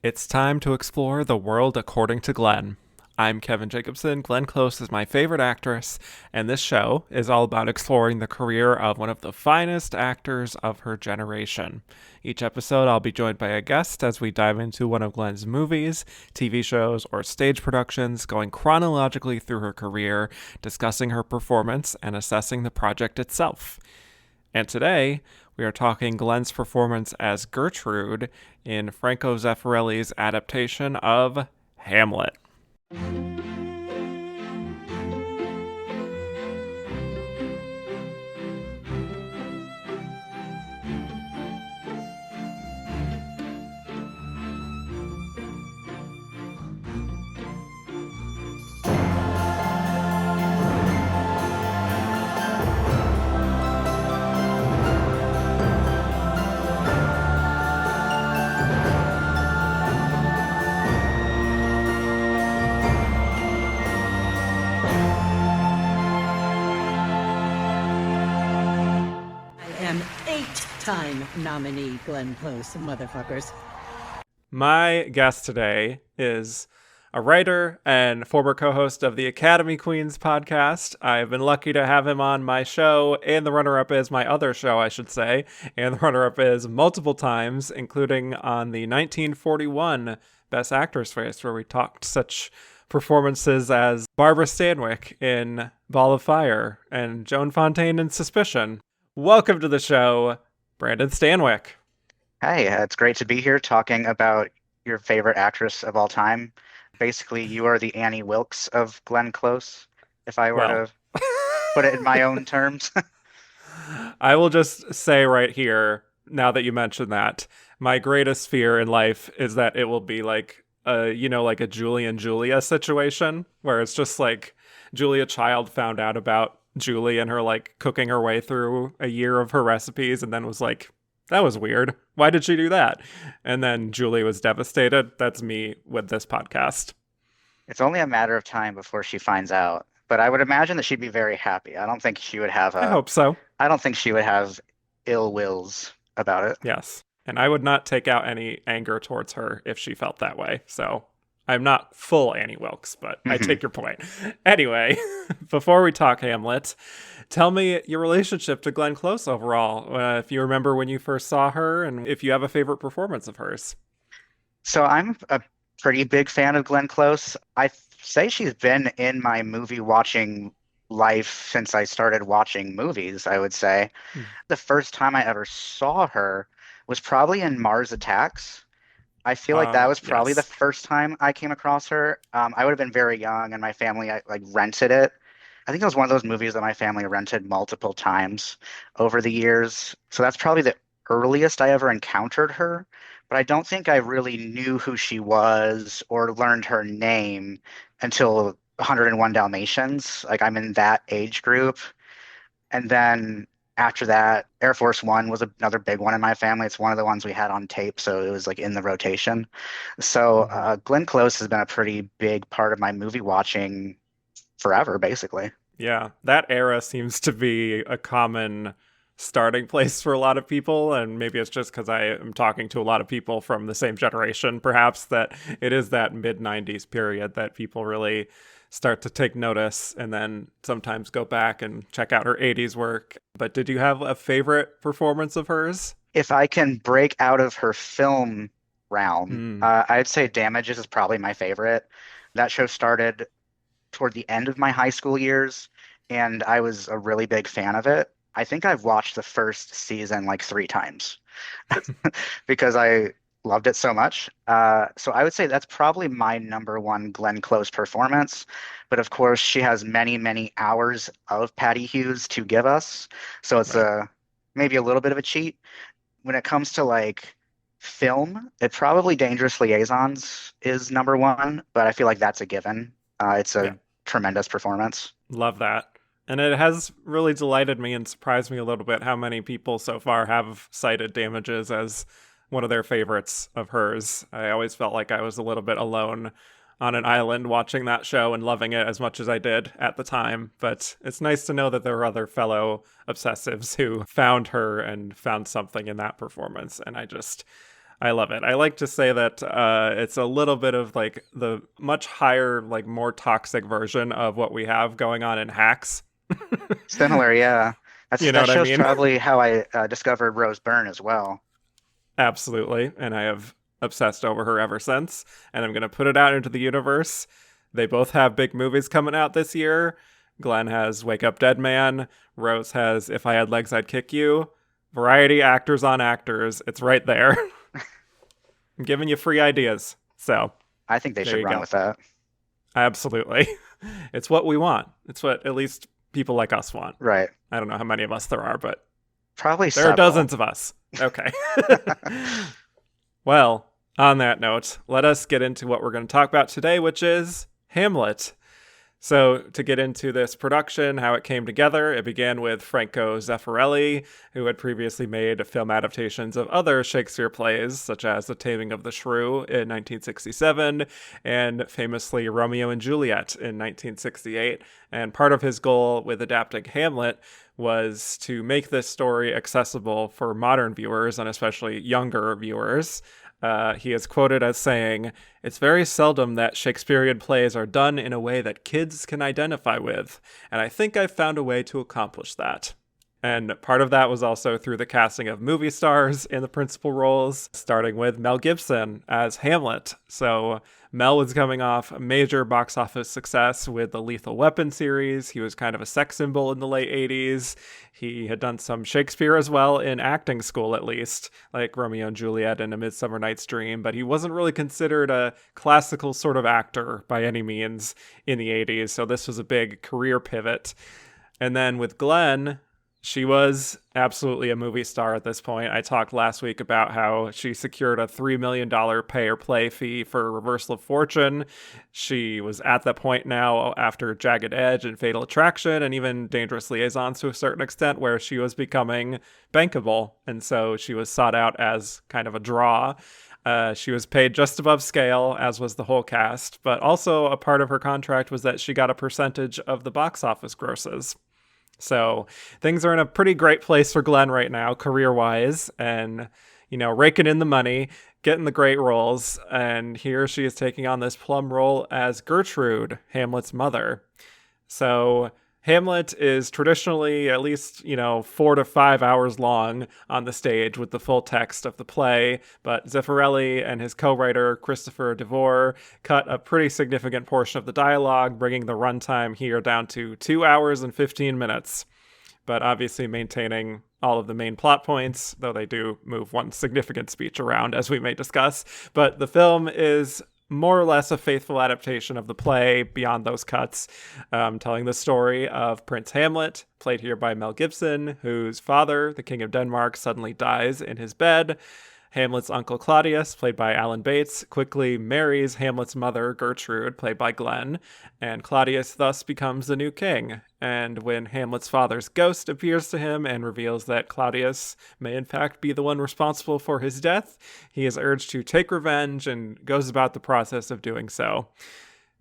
It's time to explore the world according to Glenn. I'm Kevin Jacobsen. Glenn Close is my favorite actress, and this show is all about exploring the career of one of the finest actors of her generation. Each episode, I'll be joined by a guest as we dive into one of Glenn's movies, TV shows, or stage productions, going chronologically through her career, discussing her performance, and assessing the project itself. And today, we are talking Glenn's performance as Gertrude in Franco Zeffirelli's adaptation of Hamlet. Time nominee Glenn Close, motherfuckers. My guest today is a writer and former co-host of the Academy Queens podcast. I've been lucky to have him on my show, and the runner-up is my other show, I should say, and the runner-up is multiple times, including on the 1941 Best Actress race, where we talked such performances as Barbara Stanwyck in Ball of Fire and Joan Fontaine in Suspicion. Welcome to the show, Brandon Stanwyck. Hey, it's great to be here talking about your favorite actress of all time. Basically, you are the Annie Wilkes of Glenn Close, if I were to put it in my own terms. I will just say right here, now that you mentioned that, my greatest fear in life is that it will be like a Julie and Julia situation, where it's just like Julia Child found out about Julie and her like cooking her way through a year of her recipes and then was like, that was weird. Why did she do that? And then Julie was devastated. That's me with this podcast. It's only a matter of time before she finds out, but I would imagine that she'd be very happy. I don't think she would have I hope so. I don't think she would have ill wills about it. Yes. And I would not take out any anger towards her if she felt that way. So I'm not full Annie Wilkes, but I take your point. Anyway, before we talk Hamlet, tell me your relationship to Glenn Close overall, if you remember when you first saw her and if you have a favorite performance of hers. So I'm a pretty big fan of Glenn Close. I say she's been in my movie watching life since I started watching movies, I would say. The first time I ever saw her was probably in Mars Attacks. I feel like that was probably the first time I came across her. I would have been very young, and my family rented it. I think it was one of those movies that my family rented multiple times over the years. So that's probably the earliest I ever encountered her. But I don't think I really knew who she was or learned her name until 101 Dalmatians. Like I'm in that age group. And then after that, Air Force One was another big one in my family. It's one of the ones we had on tape, so it was like in the rotation. So Glenn Close has been a pretty big part of my movie watching forever, basically. Yeah, that era seems to be a common starting place for a lot of people, and maybe it's just because I am talking to a lot of people from the same generation, perhaps, that it is that mid-90s period that people really start to take notice and then sometimes go back and check out her 80s work. But did you have a favorite performance of hers? If I can break out of her film realm, I'd say Damages is probably my favorite. That show started toward the end of my high school years, and I was a really big fan of it. I think I've watched the first season like 3 times because I loved it so much. So I would say that's probably my number one Glenn Close performance. But of course, she has many, many hours of Patty Hughes to give us. So it's maybe a little bit of a cheat. When it comes to like film, it probably Dangerous Liaisons is number one, but I feel like that's a given. It's a tremendous performance. Love that. And it has really delighted me and surprised me a little bit how many people so far have cited Damages as one of their favorites of hers. I always felt like I was a little bit alone on an island watching that show and loving it as much as I did at the time. But it's nice to know that there were other fellow obsessives who found her and found something in that performance. And I love it. I like to say that it's a little bit of like the much higher, like more toxic version of what we have going on in Hacks. Similar, yeah. You know That what I show's mean? probably how I discovered Rose Byrne as well. Absolutely. And I have obsessed over her ever since. And I'm going to put it out into the universe. They both have big movies coming out this year. Glenn has Wake Up Dead Man. Rose has If I Had Legs, I'd Kick You. Variety actors on actors. It's right there. I'm giving you free ideas. So I think they there should you run go. with that. Absolutely. It's what we want. It's what at least people like us want. Right. I don't know how many of us there are, but Probably there are several. dozens of us. Okay. Well, on that note, let us get into what we're going to talk about today, which is Hamlet. So, to get into this production, how it came together, it began with Franco Zeffirelli, who had previously made film adaptations of other Shakespeare plays, such as The Taming of the Shrew in 1967, and famously Romeo and Juliet in 1968. And part of his goal with adapting Hamlet was to make this story accessible for modern viewers, and especially younger viewers. He is quoted as saying, "It's very seldom that Shakespearean plays are done in a way that kids can identify with, and I think I've found a way to accomplish that." And part of that was also through the casting of movie stars in the principal roles, starting with Mel Gibson as Hamlet. So Mel was coming off a major box office success with the Lethal Weapon series. He was kind of a sex symbol in the late 80s. He had done some Shakespeare as well in acting school, at least, like Romeo and Juliet and A Midsummer Night's Dream, but he wasn't really considered a classical sort of actor by any means in the 80s. So this was a big career pivot. And then with Glenn, she was absolutely a movie star at this point. I talked last week about how she secured a $3 million pay or play fee for Reversal of Fortune. She was at that point now after Jagged Edge and Fatal Attraction and even Dangerous Liaisons to a certain extent, where she was becoming bankable. And so she was sought out as kind of a draw. She was paid just above scale, as was the whole cast, but also a part of her contract was that she got a percentage of the box office grosses. So things are in a pretty great place for Glenn right now, career-wise, and, raking in the money, getting the great roles. And here she is taking on this plum role as Gertrude, Hamlet's mother. So Hamlet is traditionally at least, 4 to 5 hours long on the stage with the full text of the play, but Zeffirelli and his co-writer Christopher DeVore cut a pretty significant portion of the dialogue, bringing the runtime here down to 2 hours and 15 minutes, but obviously maintaining all of the main plot points, though they do move one significant speech around, as we may discuss. But the film is more or less a faithful adaptation of the play beyond those cuts, telling the story of Prince Hamlet, played here by Mel Gibson, whose father, the King of Denmark, suddenly dies in his bed. Hamlet's uncle Claudius, played by Alan Bates, quickly marries Hamlet's mother, Gertrude, played by Glenn, and Claudius thus becomes the new king. And when Hamlet's father's ghost appears to him and reveals that Claudius may in fact be the one responsible for his death, he is urged to take revenge and goes about the process of doing so.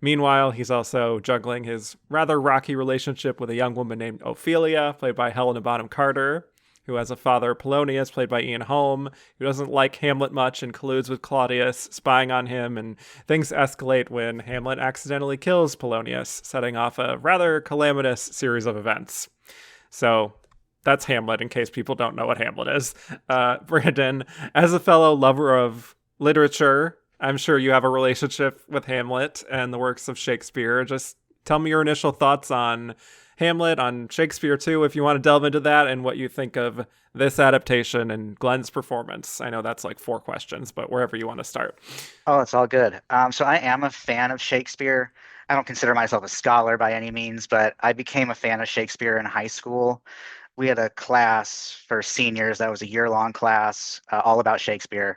Meanwhile, he's also juggling his rather rocky relationship with a young woman named Ophelia, played by Helena Bonham Carter, who has a father, Polonius, played by Ian Holm, who doesn't like Hamlet much and colludes with Claudius, spying on him, and things escalate when Hamlet accidentally kills Polonius, setting off a rather calamitous series of events. So that's Hamlet, in case people don't know what Hamlet is. Brandon, as a fellow lover of literature, I'm sure you have a relationship with Hamlet and the works of Shakespeare. Just tell me your initial thoughts on Hamlet, on Shakespeare too, if you want to delve into that, and what you think of this adaptation and Glenn's performance. I know that's like 4 questions, but wherever you want to start. Oh, it's all good. So I am a fan of Shakespeare. I don't consider myself a scholar by any means, but I became a fan of Shakespeare in high school. We had a class for seniors that was a year-long class all about Shakespeare,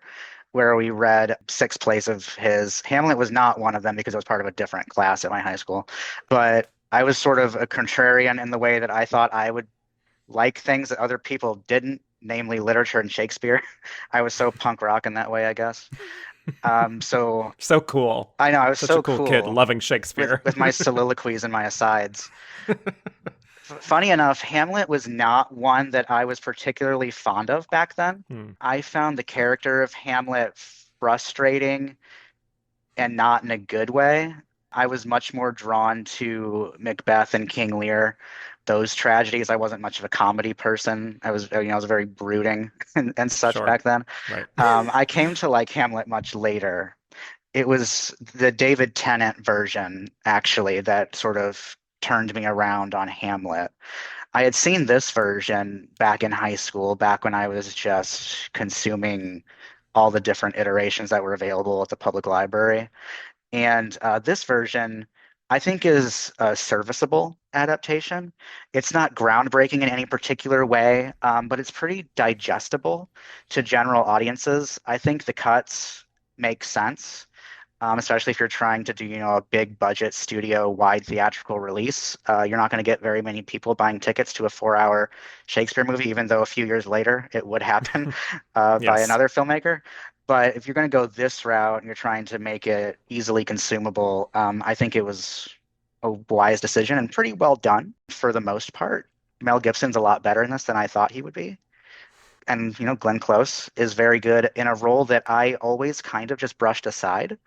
where we read 6 plays of his. Hamlet was not one of them because it was part of a different class at my high school. But I was sort of a contrarian in the way that I thought I would like things that other people didn't, namely literature and Shakespeare. I was so punk rock in that way, I guess. So cool. I know I was Such so a cool kid cool loving with Shakespeare. with my soliloquies and my asides. Funny enough, Hamlet was not one that I was particularly fond of back then. Hmm, I found the character of Hamlet frustrating and not in a good way. I was much more drawn to Macbeth and King Lear, those tragedies. I wasn't much of a comedy person. I was very brooding and such sure. back then. Right. I came to like Hamlet much later. It was the David Tennant version, actually, that sort of turned me around on Hamlet. I had seen this version back in high school, back when I was just consuming all the different iterations that were available at the public library. And this version, I think, is a serviceable adaptation. It's not groundbreaking in any particular way, but it's pretty digestible to general audiences. I think the cuts make sense, especially if you're trying to do, a big budget studio wide theatrical release. You're not going to get very many people buying tickets to a 4 hour Shakespeare movie, even though a few years later it would happen by Yes. another filmmaker. But if you're going to go this route and you're trying to make it easily consumable, I think it was a wise decision and pretty well done for the most part. Mel Gibson's a lot better in this than I thought he would be. And, Glenn Close is very good in a role that I always kind of just brushed aside.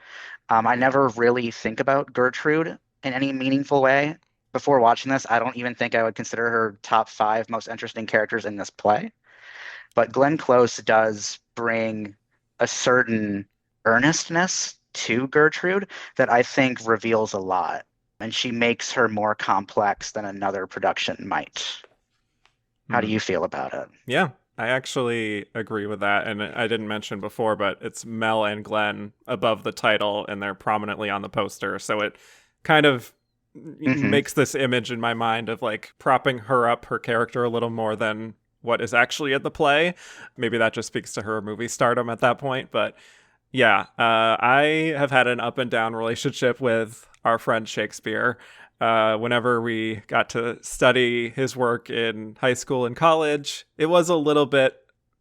I Yeah. never really think about Gertrude in any meaningful way. Before watching this, I don't even think I would consider her top five most interesting characters in this play. But Glenn Close does bring a certain earnestness to Gertrude that I think reveals a lot. And she makes her more complex than another production might. How do Hmm. you feel about it? Yeah, I actually agree with that. And I didn't mention before, but it's Mel and Glenn above the title, and they're prominently on the poster. So it kind of Hmm. makes this image in my mind of like propping her up, her character, a little more than what is actually in the play. Maybe that just speaks to her movie stardom at that point. But yeah, I have had an up and down relationship with our friend Shakespeare. Whenever we got to study his work in high school and college, it was a little bit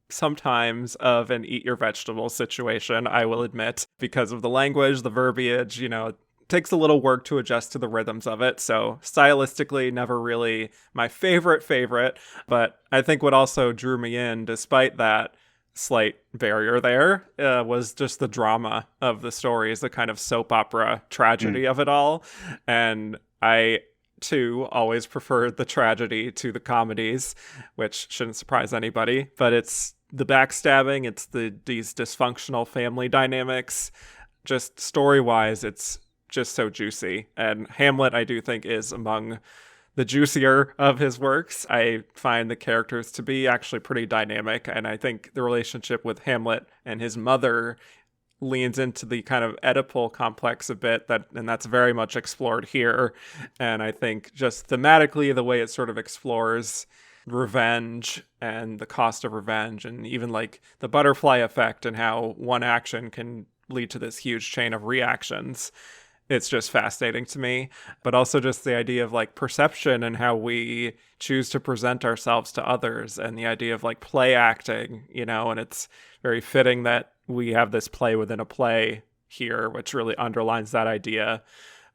sometimes of an eat your vegetables situation, I will admit, because of the language, the verbiage, it takes a little work to adjust to the rhythms of it. So stylistically, never really my favorite, but I think what also drew me in, despite that slight barrier there, was just the drama of the stories, the kind of soap opera tragedy of it all. And I too always preferred the tragedy to the comedies, which shouldn't surprise anybody, but it's the backstabbing, it's these dysfunctional family dynamics. Just story-wise, it's just so juicy. And Hamlet, I do think, is among the juicier of his works. I find the characters to be actually pretty dynamic, and I think the relationship with Hamlet and his mother leans into the kind of Oedipal complex a bit, and that's very much explored here. And I think just thematically, the way it sort of explores revenge and the cost of revenge, and even like the butterfly effect and how one action can lead to this huge chain of reactions, it's just fascinating to me. But also just the idea of like perception and how we choose to present ourselves to others, and the idea of like play acting, and it's very fitting that we have this play within a play here, which really underlines that idea.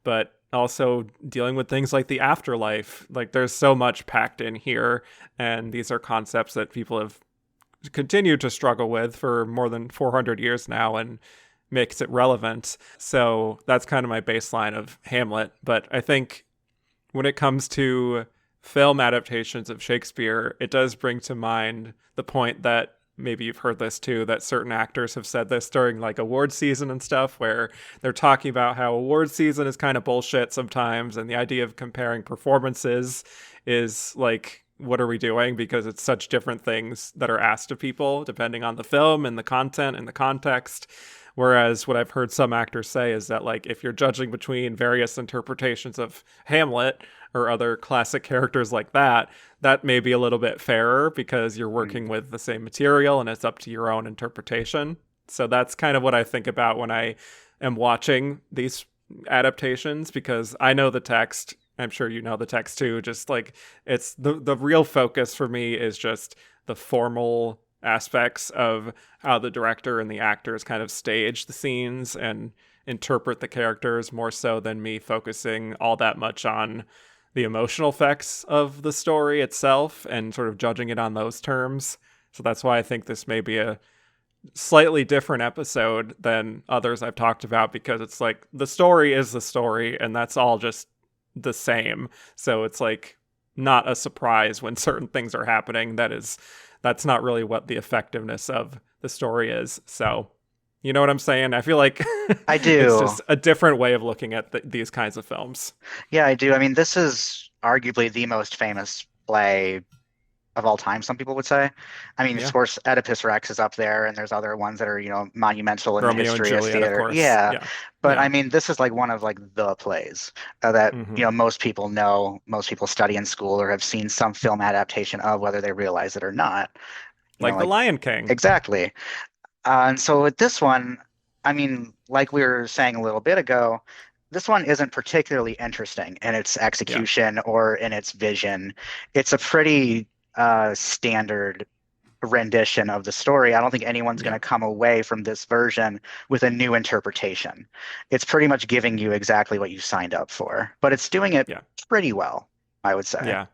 But also dealing with things like the afterlife, like there's so much packed in here, and these are concepts that people have continued to struggle with for more than 400 years now, and makes it relevant. So that's kind of my baseline of Hamlet. But I think when it comes to film adaptations of Shakespeare, it does bring to mind the point that maybe you've heard this too, that certain actors have said this during like award season and stuff, where they're talking about how award season is kind of bullshit sometimes, and the idea of comparing performances is like, what are we doing? Because it's such different things that are asked of people depending on the film and the content and the context. Whereas what I've heard some actors say is that, like, if you're judging between various interpretations of Hamlet or other classic characters like that, that may be a little bit fairer because you're working with the same material and it's up to your own interpretation. So that's kind of what I think about when I am watching these adaptations, because I know the text. I'm sure you know the text too. Just like, it's the real focus for me is just the formal aspects of how the director and the actors kind of stage the scenes and interpret the characters, more so than me focusing all that much on the emotional effects of the story itself and sort of judging it on those terms. So that's why I think this may be a slightly different episode than others I've talked about, because it's like the story is the story and that's all just the same. So it's like not a surprise when certain things are happening. That's not really what the effectiveness of the story is. So, you know what I'm saying? I feel like I it's do. just a different way of looking at these kinds of films. Yeah, I do. I mean, this is arguably the most famous play of all time, some people would say. I mean, of Yeah. course, Oedipus Rex is up there, and there's other ones that are, monumental in the Romeo and history of Juliet, of theater. course. Yeah, Yeah. but I Yeah. mean, this is like one of like the plays that, Hmm. most people know, most people study in school or have seen some film adaptation of, whether they realize it or not. Like The Like Lion King. exactly. And so with this one, I mean, like we were saying a little bit ago, this one isn't particularly interesting in its Yeah. execution or in its vision. It's a pretty standard rendition of the story. I don't think anyone's going Yeah. to come away from this version with a new interpretation. It's pretty much giving you exactly what you signed up for, but it's doing it Yeah. pretty well, I would say. Yeah.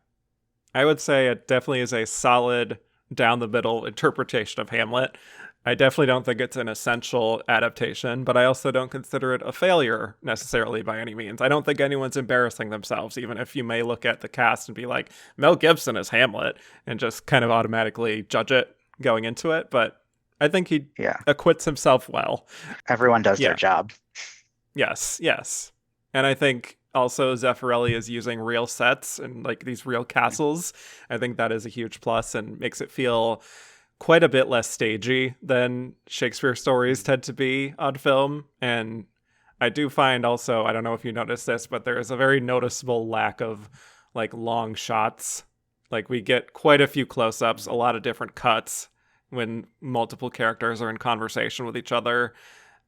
I would say it definitely is a solid down the middle interpretation of Hamlet. I definitely don't think it's an essential adaptation, but I also don't consider it a failure necessarily by any means. I don't think anyone's embarrassing themselves, even if you may look at the cast and be like, Mel Gibson is Hamlet, and just kind of automatically judge it going into it. But I think he Yeah, acquits himself well. everyone does their Yeah. job. Yes. Yes. And I think also Zeffirelli is using real sets and like these real castles. I think that is a huge plus and makes it feel quite a bit less stagey than Shakespeare stories tend to be on film. And I do find also, I don't know if you noticed this, but there is a very noticeable lack of like long shots. Like we get quite a few close ups, a lot of different cuts when multiple characters are in conversation with each other.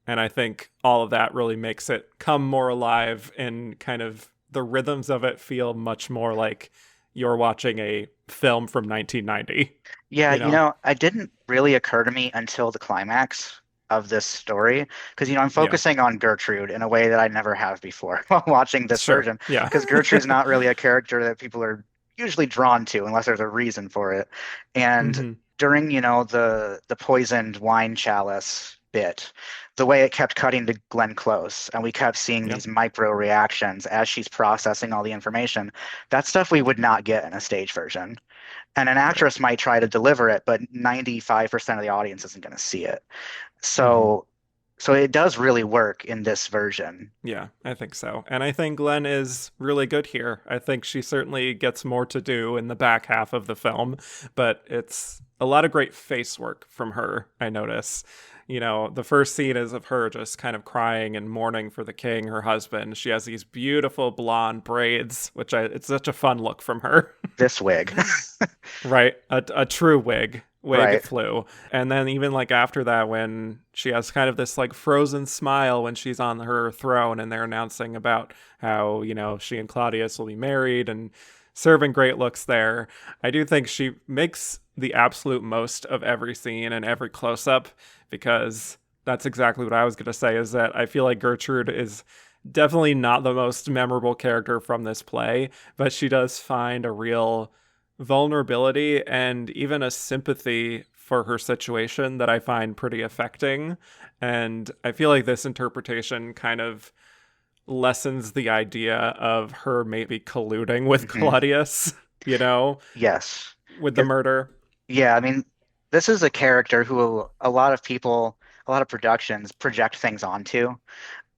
And I think all of that really makes it come more alive, and kind of the rhythms of it feel much more like you're watching a film from 1990, Yeah, you know? it didn't really occur to me until the climax of this story because, I'm Yeah. focusing on Gertrude in a way that I never have before while watching this Sure. version Yeah. because Gertrude's not really a character that people are usually drawn to unless there's a reason for it. And Hmm. during, the poisoned wine chalice bit, the way it kept cutting to Glenn Close and we kept seeing Yeah. these micro reactions as she's processing all the information, that's stuff we would not get in a stage version. And an Right. actress might try to deliver it, but 95% of the audience isn't going to see it. Hmm. So it does really work in this version. Yeah, I think so. And I think Glenn is really good here. I think she certainly gets more to do in the back half of the film, but it's a lot of great face work from her, I notice. The first scene is of her just kind of crying and mourning for the king, her husband. She has these beautiful blonde braids, it's such a fun look from her. This wig. Right, a true wig Right. flew. And then even like after that, when she has kind of this like frozen smile when she's on her throne and they're announcing about how she and Claudius will be married and serving great looks there, I do think she makes the absolute most of every scene and every close-up, because that's exactly what I was going to say, is that I feel like Gertrude is definitely not the most memorable character from this play, but she does find a real vulnerability and even a sympathy for her situation that I find pretty affecting. And I feel like this interpretation kind of lessens the idea of her maybe colluding with Hmm. Claudius, Yes. with the 'Cause- murder. Yeah, I mean, this is a character who a lot of people, a lot of productions project things onto.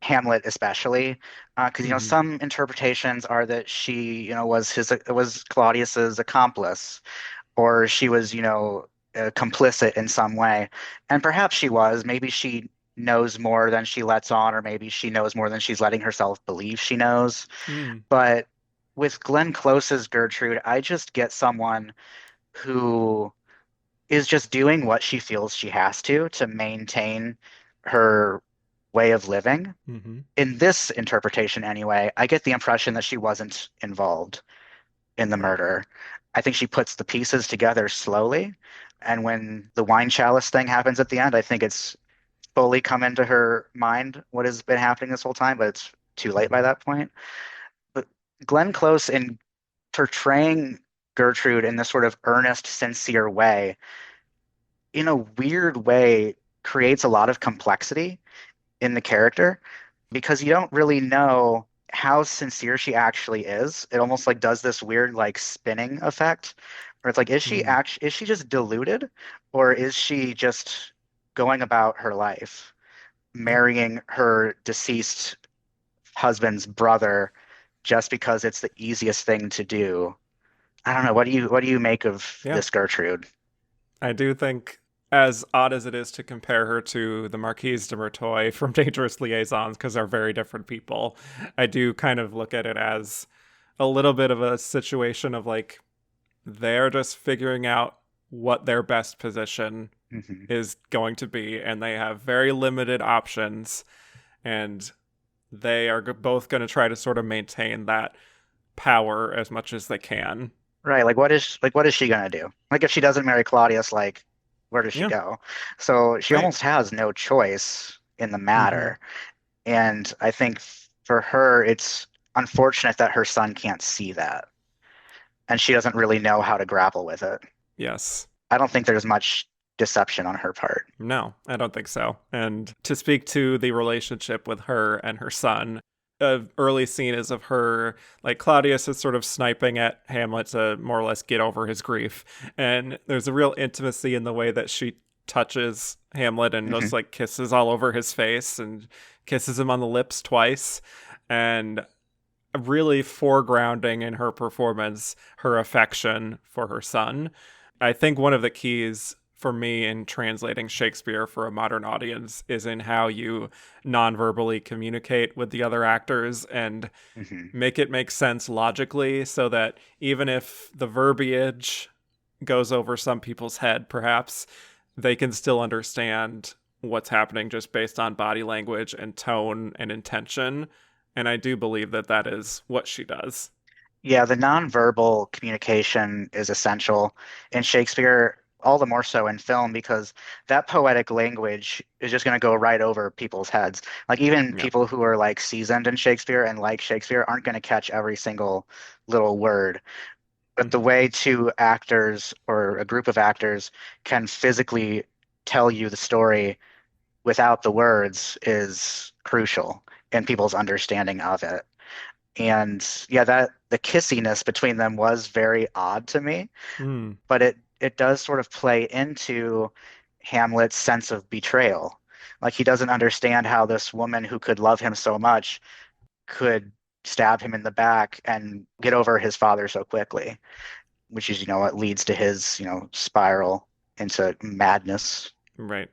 Hamlet especially, because Hmm. some interpretations are that she was Claudius's accomplice, or she was complicit in some way, and perhaps she was. Maybe she knows more than she lets on, or maybe she knows more than she's letting herself believe she knows. Mm. But with Glenn Close's Gertrude, I just get someone who is just doing what she feels she has to maintain her way of living. Hmm. In this interpretation, anyway, I get the impression that she wasn't involved in the Right. murder. I think she puts the pieces together slowly. And when the wine chalice thing happens at the end, I think it's fully come into her mind what has been happening this whole time, but it's too late by Hmm. that point. But Glenn Close in portraying Gertrude in this sort of earnest, sincere way, in a weird way, creates a lot of complexity in the character because you don't really know how sincere she actually is. It almost like does this weird like spinning effect where it's like, Mm, is she just deluded or is she just going about her life, yeah. marrying her deceased husband's brother just because it's the easiest thing to do? I don't know. What do you make of Yeah. this Gertrude? I do think, as odd as it is to compare her to the Marquise de Merteuil from Dangerous Liaisons, because they're very different people, I do kind of look at it as a little bit of a situation of like they're just figuring out what their best position Hmm. is going to be, and they have very limited options, and they are both going to try to sort of maintain that power as much as they can. Right. Like what is she gonna do? Like if she doesn't marry Claudius, like where does she Yeah, go? So she right. almost has no choice in the Mm-hmm. matter. And I think for her, it's unfortunate that her son can't see that. And she doesn't really know how to grapple with it. Yes. I don't think there's much deception on her part. No, I don't think so. And to speak to the relationship with her and her son, a early scene is of her, like Claudius is sort of sniping at Hamlet to more or less get over his grief. And there's a real intimacy in the way that she touches Hamlet and Hmm. just like kisses all over his face and kisses him on the lips twice. And really foregrounding in her performance her affection for her son. I think one of the keys for me in translating Shakespeare for a modern audience is in how you non-verbally communicate with the other actors and Hmm. make it make sense logically so that even if the verbiage goes over some people's head, perhaps they can still understand what's happening just based on body language and tone and intention. And I do believe that that is what she does. Yeah, the nonverbal communication is essential in Shakespeare, all the more so in film, because that poetic language is just going to go right over people's heads. Like even Yeah. people who are like seasoned in Shakespeare and like Shakespeare aren't going to catch every single little word. But the Hmm. way two actors or a group of actors can physically tell you the story without the words is crucial in people's understanding of it. And yeah, that the kissiness between them was very odd to me, Mm. but it does sort of play into Hamlet's sense of betrayal. Like he doesn't understand how this woman who could love him so much could stab him in the back and get over his father so quickly, which is, what leads to his, spiral into madness. Right.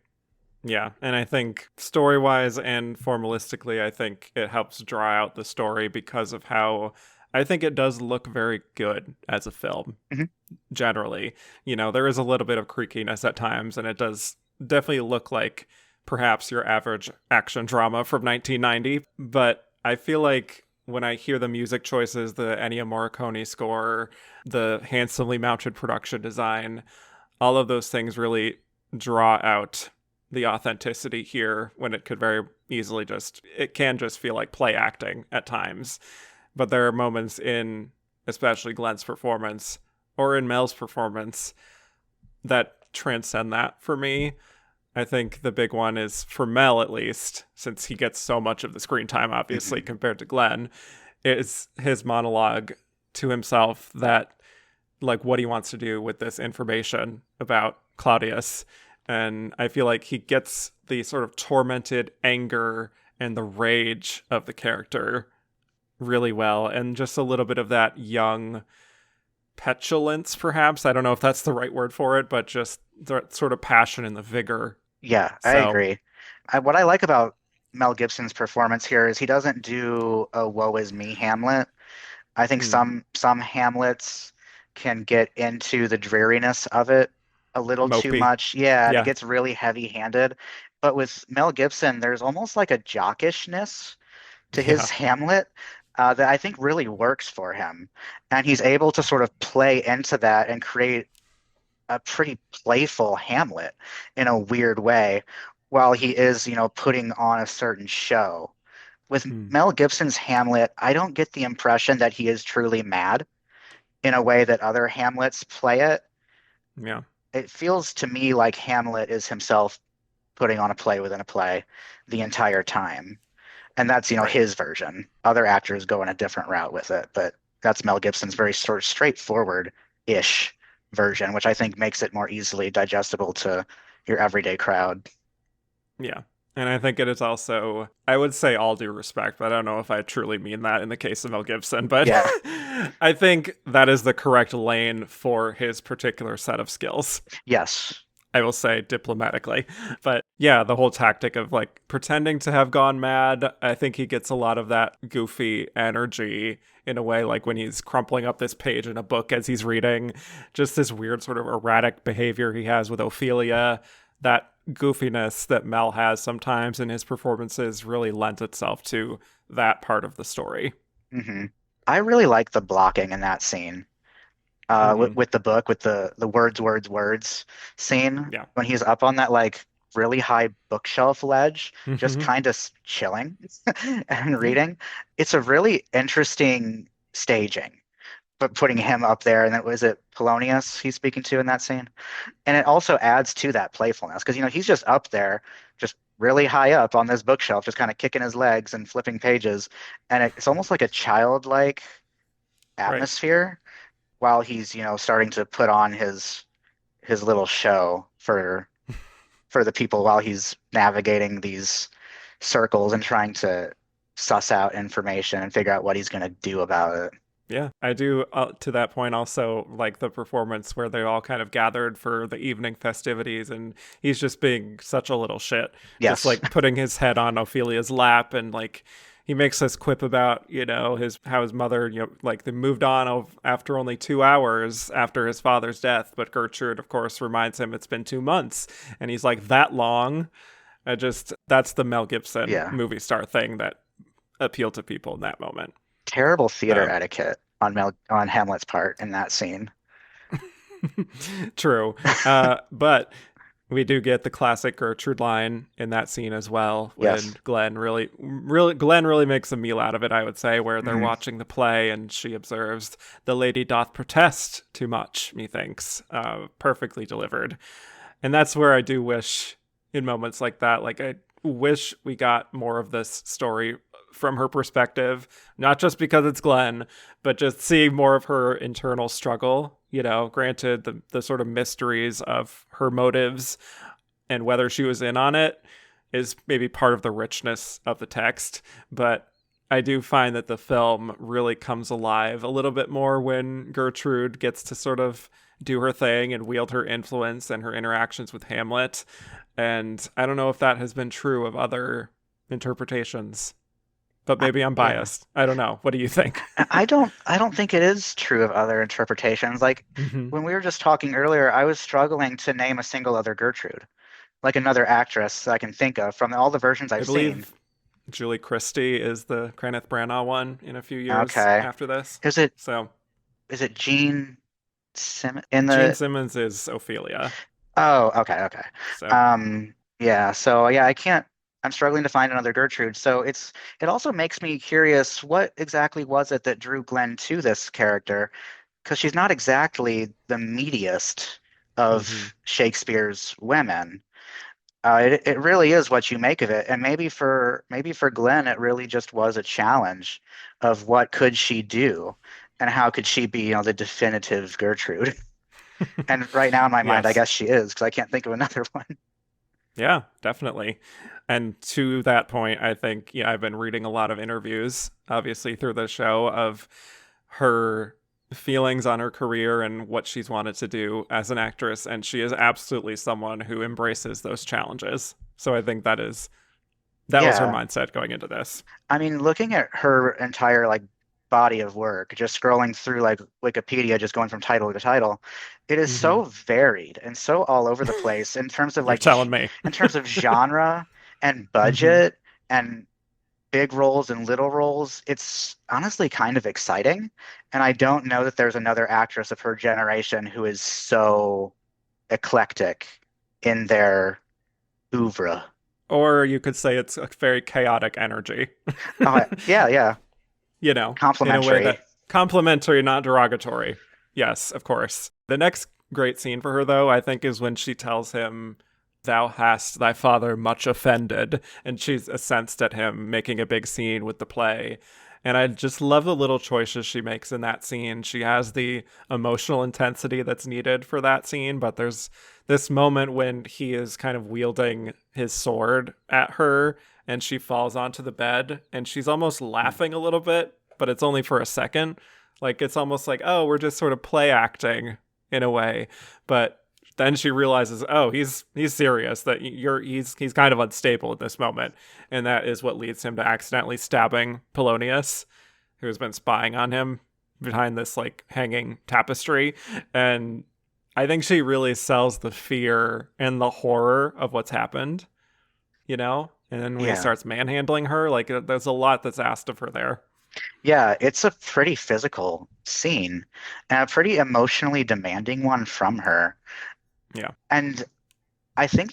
Yeah. And I think story wise and formalistically, I think it helps draw out the story because of how I think it does look very good as a film Mhm. generally. There is a little bit of creakiness at times, and it does definitely look like perhaps your average action drama from 1990. But I feel like when I hear the music choices, the Ennio Morricone score, the handsomely mounted production design, all of those things really draw out the authenticity here when it could very easily it can just feel like play acting at times. But there are moments in, especially Glenn's performance or in Mel's performance, that transcend that for me. I think the big one is for Mel, at least, since he gets so much of the screen time, obviously, Mhm. compared to Glenn, is his monologue to himself that, like, what he wants to do with this information about Claudius. And I feel like he gets the sort of tormented anger and the rage of the character really well. And just a little bit of that young petulance, perhaps. I don't know if that's the right word for it, but just the sort of passion and the vigor. Yeah, I So, agree. What I like about Mel Gibson's performance here is he doesn't do a woe is me Hamlet. I think mm, some Hamlets can get into the dreariness of it a little too mopey. much. Yeah, and it Yeah. gets really heavy-handed. But with Mel Gibson, there's almost like a jockishness to Yeah. his Hamlet that I think really works for him. And he's able to sort of play into that and create a pretty playful Hamlet in a weird way, while he is, putting on a certain show. With Hmm. Mel Gibson's Hamlet, I don't get the impression that he is truly mad in a way that other Hamlets play it. Yeah. It feels to me like Hamlet is himself putting on a play within a play the entire time. And that's, Right. his version. Other actors go in a different route with it, but that's Mel Gibson's very sort of straightforward-ish version, which I think makes it more easily digestible to your everyday crowd. Yeah. And I think it is also, I would say all due respect, but I don't know if I truly mean that in the case of Mel Gibson. But Yeah. I think that is the correct lane for his particular set of skills. Yes. I will say diplomatically. But yeah, the whole tactic of like pretending to have gone mad, I think he gets a lot of that goofy energy in a way, like when he's crumpling up this page in a book as he's reading, just this weird sort of erratic behavior he has with Ophelia. That goofiness that Mel has sometimes in his performances really lends itself to that part of the story. hmm I really like the blocking in that scene. Mm-hmm. With the book, with the words scene, Yeah. when he's up on that like really high bookshelf ledge, just Mm-hmm. kind of chilling and Yeah. reading. It's a really interesting staging, but putting him up there, and then was it Polonius he's speaking to in that scene? And it also adds to that playfulness because he's just up there, just really high up on this bookshelf, just kind of kicking his legs and flipping pages, and it's almost like a childlike Right. atmosphere while he's starting to put on his little show for the people while he's navigating these circles and trying to suss out information and figure out what he's going to do about it. Yeah, I do. To that point, also like the performance where they all kind of gathered for the evening festivities, and he's just being such a little shit, just Yes. like putting his head on Ophelia's lap, and like he makes this quip about his how his mother like they moved on after only 2 hours after his father's death, but Gertrude, of course, reminds him it's been 2 months, and he's like that long. I just that's the Mel Gibson Yeah. movie star thing that appealed to people in that moment. Terrible theater Um, etiquette on Hamlet's part in that scene. True. But we do get the classic Gertrude line in that scene as well when Yes. Glenn really makes a meal out of it, I would say, where they're hmm watching the play and she observes, "The lady doth protest too much, methinks." Perfectly delivered. And that's where I do wish in moments like that, like I wish we got more of this story from her perspective, not just because it's Glenn, but just seeing more of her internal struggle. Granted, the sort of mysteries of her motives and whether she was in on it is maybe part of the richness of the text, but I do find that the film really comes alive a little bit more when Gertrude gets to sort of do her thing and wield her influence and her interactions with Hamlet. And I don't know if that has been true of other interpretations, but maybe I'm Yeah. biased. I don't know. What do you think? I don't think it is true of other interpretations. Like Hmm. when we were just talking earlier, I was struggling to name a single other Gertrude, like another actress I can think of from all the versions I I've seen. believe Julie Christie is the Kenneth Branagh one in a few years Okay. after this. Is it So is it Gene Sim in Gene the Simmons is Ophelia. Oh, okay, okay. So Um, yeah, so yeah, I'm struggling to find another Gertrude. So it also makes me curious, what exactly was it that drew Glenn to this character? Because she's not exactly the meatiest mhm. of Shakespeare's women. It really is what you make of it. And maybe for Glenn, it really just was a challenge of what could she do and how could she be, the definitive Gertrude. And right now in my mind, I Yes. guess she is because I can't think of another one. Yeah, definitely. And to that point, I think, yeah, I've been reading a lot of interviews, obviously, through the show of her feelings on her career and what she's wanted to do as an actress. And she is absolutely someone who embraces those challenges. So I think that was her Yeah. mindset going into this. I mean, looking at her entire like body of work, just scrolling through like Wikipedia, just going from title to title, it is Hmm. so varied and so all over the place in terms of You're telling me. in terms of genre and Hmm. budget and big roles and little roles. It's honestly kind of exciting. And I don't know that there's another actress of her generation who is so eclectic in their oeuvre. Or you could say it's a very chaotic energy. Oh, yeah, yeah. You know, in a way Complimentary. that complimentary, not derogatory. Yes, of course. The next great scene for her, though, I think, is when she tells him, "Thou hast thy father much offended," and she's incensed at him making a big scene with the play. And I just love the little choices she makes in that scene. She has the emotional intensity that's needed for that scene, but there's this moment when he is kind of wielding his sword at her and she falls onto the bed and she's almost laughing a little bit, but it's only for a second. Like it's almost like, oh, we're just sort of play acting in a way. But then she realizes, oh, he's serious, that he's kind of unstable at this moment, and that is what leads him to accidentally stabbing Polonius, who's been spying on him behind this like hanging tapestry. And I think she really sells the fear and the horror of what's happened, you know? And then when he Yeah. starts manhandling her, like there's a lot that's asked of her there. Yeah, it's a pretty physical scene and a pretty emotionally demanding one from her. Yeah. And I think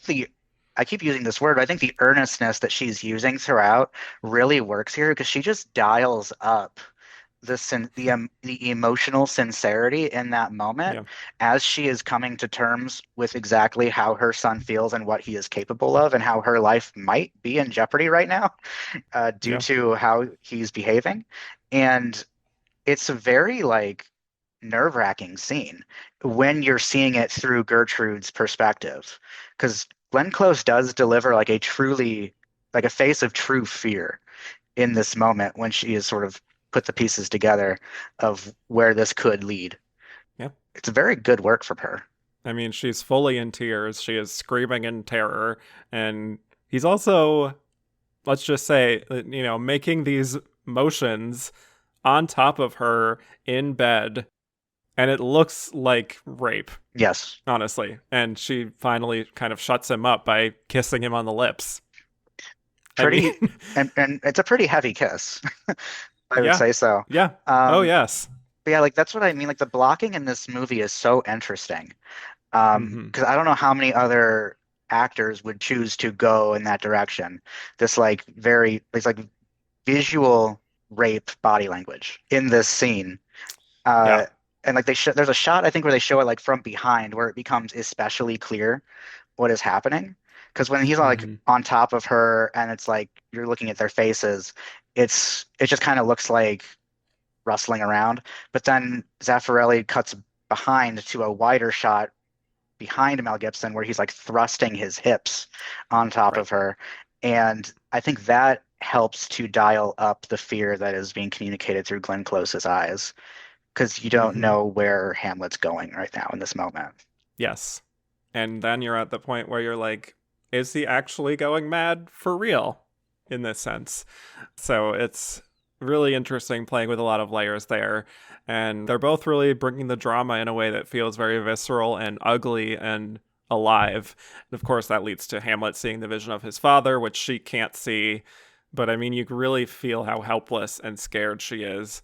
I keep using this word, but I think the earnestness that she's using throughout really works here because she just dials up the emotional sincerity in that moment Yeah. as she is coming to terms with exactly how her son feels and what he is capable of and how her life might be in jeopardy right now due Yeah. to how he's behaving. And it's a very like nerve-wracking scene when you're seeing it through Gertrude's perspective. Because Glenn Close does deliver like a truly like a face of true fear in this moment when she has sort of put the pieces together of where this could lead. Yeah. It's very good work from her. I mean, she's fully in tears. She is screaming in terror. And he's also, let's just say, making these motions on top of her in bed. And it looks like rape, Yes. honestly. And she finally kind of shuts him up by kissing him on the lips. I mean, Pretty and it's a pretty heavy kiss. I would yeah. say so. Yeah. Oh, Um, yes. but yeah, like that's what I mean. Like the blocking in this movie is so interesting. Hmm. Because I don't know how many other actors would choose to go in that direction. This like very it's like visual rape body language in this scene. Yeah. Uh, and like there's a shot I think where they show it like from behind where it becomes especially clear what is happening. Because when he's like Hmm. on top of her and it's like you're looking at their faces, it just kind of looks like rustling around. But then Zeffirelli cuts behind to a wider shot behind Mel Gibson where he's like thrusting his hips on top Right. of her. And I think that helps to dial up the fear that is being communicated through Glenn Close's eyes because you don't Hmm. know where Hamlet's going right now in this moment. Yes. And then you're at the point where you're like, is he actually going mad for real in this sense? So it's really interesting playing with a lot of layers there. And they're both really bringing the drama in a way that feels very visceral and ugly and alive. And of course, that leads to Hamlet seeing the vision of his father, which she can't see. But I mean, you really feel how helpless and scared she is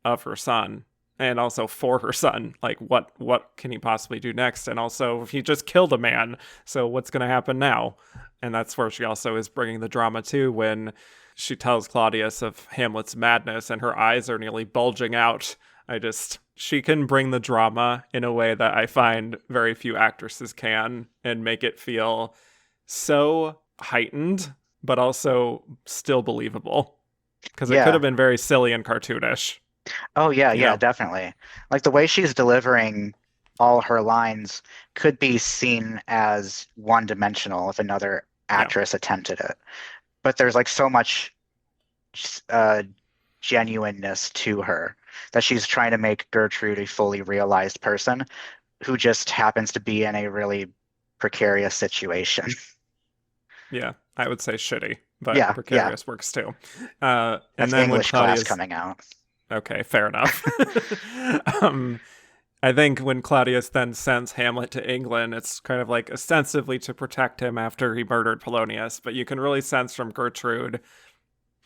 of her son and also for her son. Like what can he possibly do next? And also he just killed a man, so what's going to happen now? And that's where she also is bringing the drama too, when she tells Claudius of Hamlet's madness and her eyes are nearly bulging out. She can bring the drama in a way that I find very few actresses can, and make it feel so heightened but also still believable, because it could Yeah. have been very silly and cartoonish, Oh, yeah, you yeah, know. definitely. Like the way she's delivering all her lines could be seen as one-dimensional if another Yeah. actress attempted it. But there's like so much uh, genuineness to her that she's trying to make Gertrude a fully realized person who just happens to be in a really precarious situation. Yeah, I would say shitty, but Yeah, yeah, precarious works too. And that's then when English class Claudius, coming out. okay, fair enough. um, I think when Claudius then sends Hamlet to England, it's kind of like ostensibly to protect him after he murdered Polonius, but you can really sense from Gertrude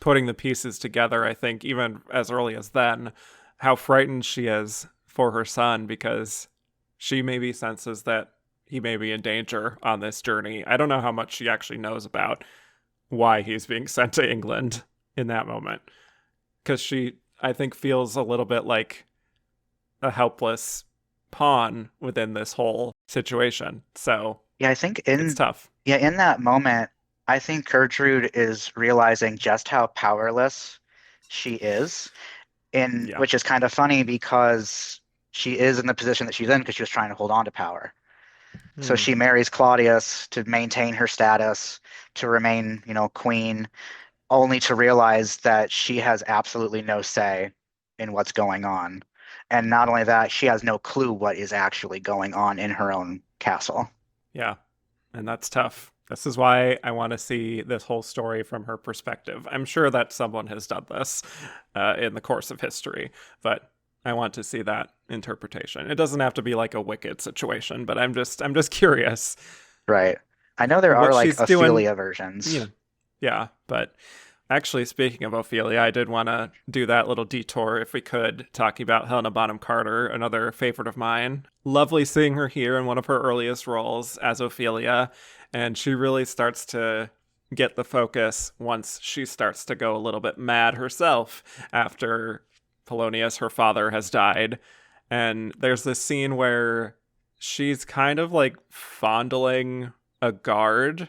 putting the pieces together, I think, even as early as then, how frightened she is for her son, because she maybe senses that he may be in danger on this journey. I don't know how much she actually knows about why he's being sent to England in that moment, because she, I think, feels a little bit like a helpless pawn within this whole situation. So Yeah, I think it's in tough. yeah, in that moment, I think Gertrude is realizing just how powerless she is, in Yeah. which is kind of funny because she is in the position that she's in because she was trying to hold on to power. So Hmm. she marries Claudius to maintain her status, to remain, queen, only to realize that she has absolutely no say in what's going on. And not only that, she has no clue what is actually going on in her own castle. Yeah. And that's tough. This is why I want to see this whole story from her perspective. I'm sure that someone has done this in the course of history, but I want to see that interpretation. It doesn't have to be like a Wicked situation, but I'm just curious Right. I know there what are like she's doing. Ophelia You versions. know, yeah. But actually, speaking of Ophelia, I did want to do that little detour if we could, talking about Helena Bonham Carter, another favorite of mine. Lovely seeing her here in one of her earliest roles as Ophelia, and she really starts to get the focus once she starts to go a little bit mad herself after Polonius, her father, has died. And there's this scene where she's kind of like fondling a guard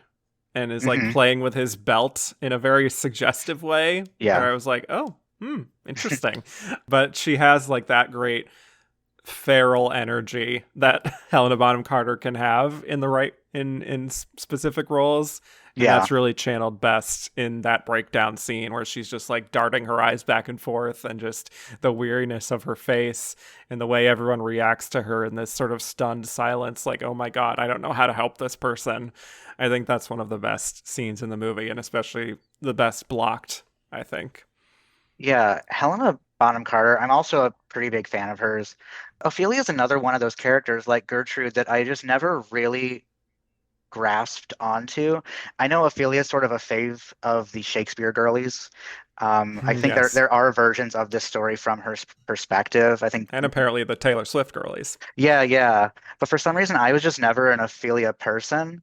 and is like Hmm. playing with his belt in a very suggestive way where Yeah. I was like, oh, interesting. But she has like that great feral energy that Helena Bonham Carter can have in the right in specific roles. And Yeah. that's really channeled best in that breakdown scene where she's just like darting her eyes back and forth and just the weariness of her face and the way everyone reacts to her in this sort of stunned silence, like, oh my God, I don't know how to help this person. I think that's one of the best scenes in the movie, and especially the best blocked, I think. Yeah. Helena Bonham Carter, I'm also a pretty big fan of hers. Ophelia is another one of those characters like Gertrude that I just never really grasped onto. I know Ophelia is sort of a fave of the Shakespeare girlies. I think there Yes. there are versions of this story from her perspective. I think, And apparently the Taylor Swift girlies. yeah, yeah. But for some reason, I was just never an Ophelia person.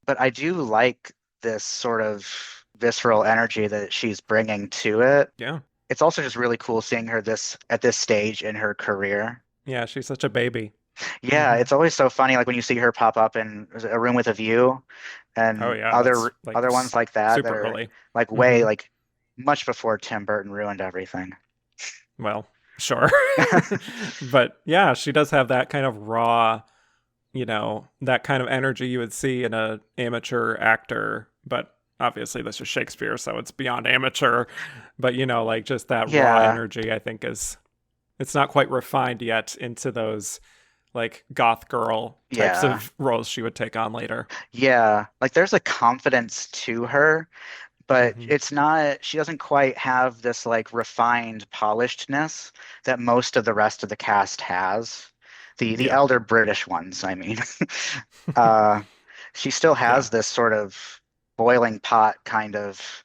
But I do like this sort of visceral energy that she's bringing to it. Yeah. It's also just really cool seeing her this at this stage in her career. Yeah, she's such a baby. Yeah, Hmm. it's always so funny, like when you see her pop up in was it A Room with a View Oh and yeah, that's other ones like that that super are early. like way Hmm. like much before Tim Burton ruined everything. Well, sure. But yeah, she does have that kind of raw, that kind of energy you would see in a amateur actor, but obviously this is Shakespeare, so it's beyond amateur. But like just that raw Yeah, energy, I think is it's not quite refined yet into those like goth girl types yeah, of roles she would take on later. yeah. Like there's a confidence to her, but Hmm. it's not, she doesn't quite have this like refined polishedness that most of the rest of the cast has. The Yeah. elder British ones, I mean. Uh, she still Yeah. has this sort of boiling pot kind of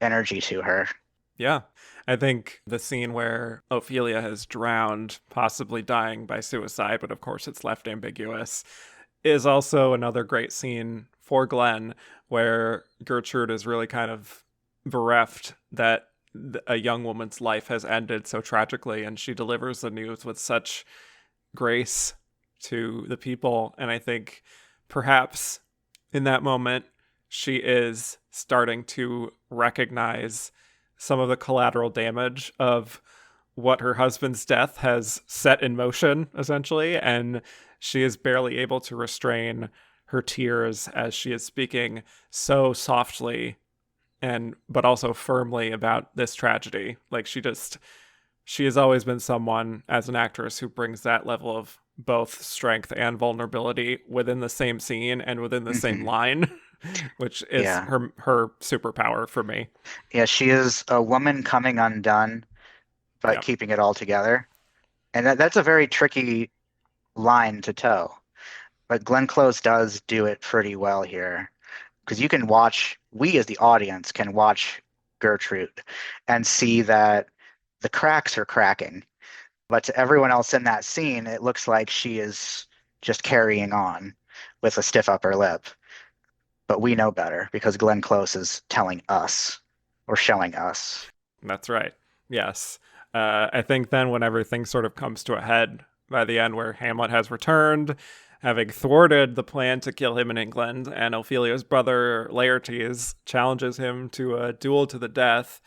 energy to her. Yeah. I think the scene where Ophelia has drowned, possibly dying by suicide, but of course it's left ambiguous, is also another great scene for Glenn, where Gertrude is really kind of bereft that a young woman's life has ended so tragically, and she delivers the news with such grace to the people. And I think perhaps in that moment, she is starting to recognize some of the collateral damage of what her husband's death has set in motion, essentially. And she is barely able to restrain her tears as she is speaking so softly and but also firmly about this tragedy. Like she has always been someone as an actress who brings that level of both strength and vulnerability within the same scene and within the same Hmm. line, which is Yeah. her superpower for me. Yeah, she is a woman coming undone, but Yeah. keeping it all together. And that's a very tricky line to toe. But Glenn Close does do it pretty well here. Because you can watch, we as the audience can watch Gertrude and see that the cracks are cracking. But to everyone else in that scene, it looks like she is just carrying on. with a stiff upper lip. But we know better because Glenn Close is telling us or showing us. That's right. Yes. I think then when everything sort of comes to a head by the end, where Hamlet has returned, having thwarted the plan to kill him in England, and Ophelia's brother Laertes challenges him to a duel to the death.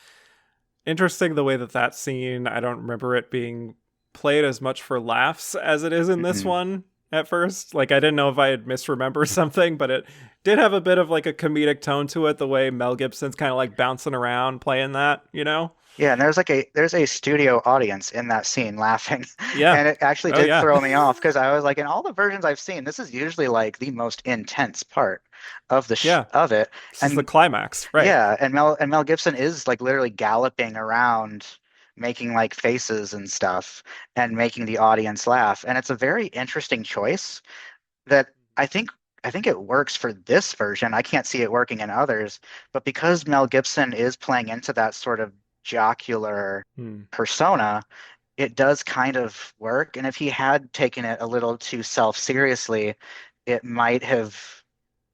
Interesting the way that scene, I don't remember it being played as much for laughs as it is in this one at first. Like, I didn't know if I had misremembered something, but it did have a bit of like a comedic tone to it, the way Mel Gibson's kind of like bouncing around playing that, you know? Yeah, and there's a studio audience in that scene laughing. Yeah. And it actually Oh, did yeah. throw me off because I was like, in all the versions I've seen, this is usually like the most intense part of Yeah. of it. This is the And climax, right? yeah, and Mel Gibson is like literally galloping around making like faces and stuff and making the audience laugh. And it's a very interesting choice that I think it works for this version. I can't see it working in others, but because Mel Gibson is playing into that sort of jocular Hmm. persona, it does kind of work. And if he had taken it a little too self-seriously, it might have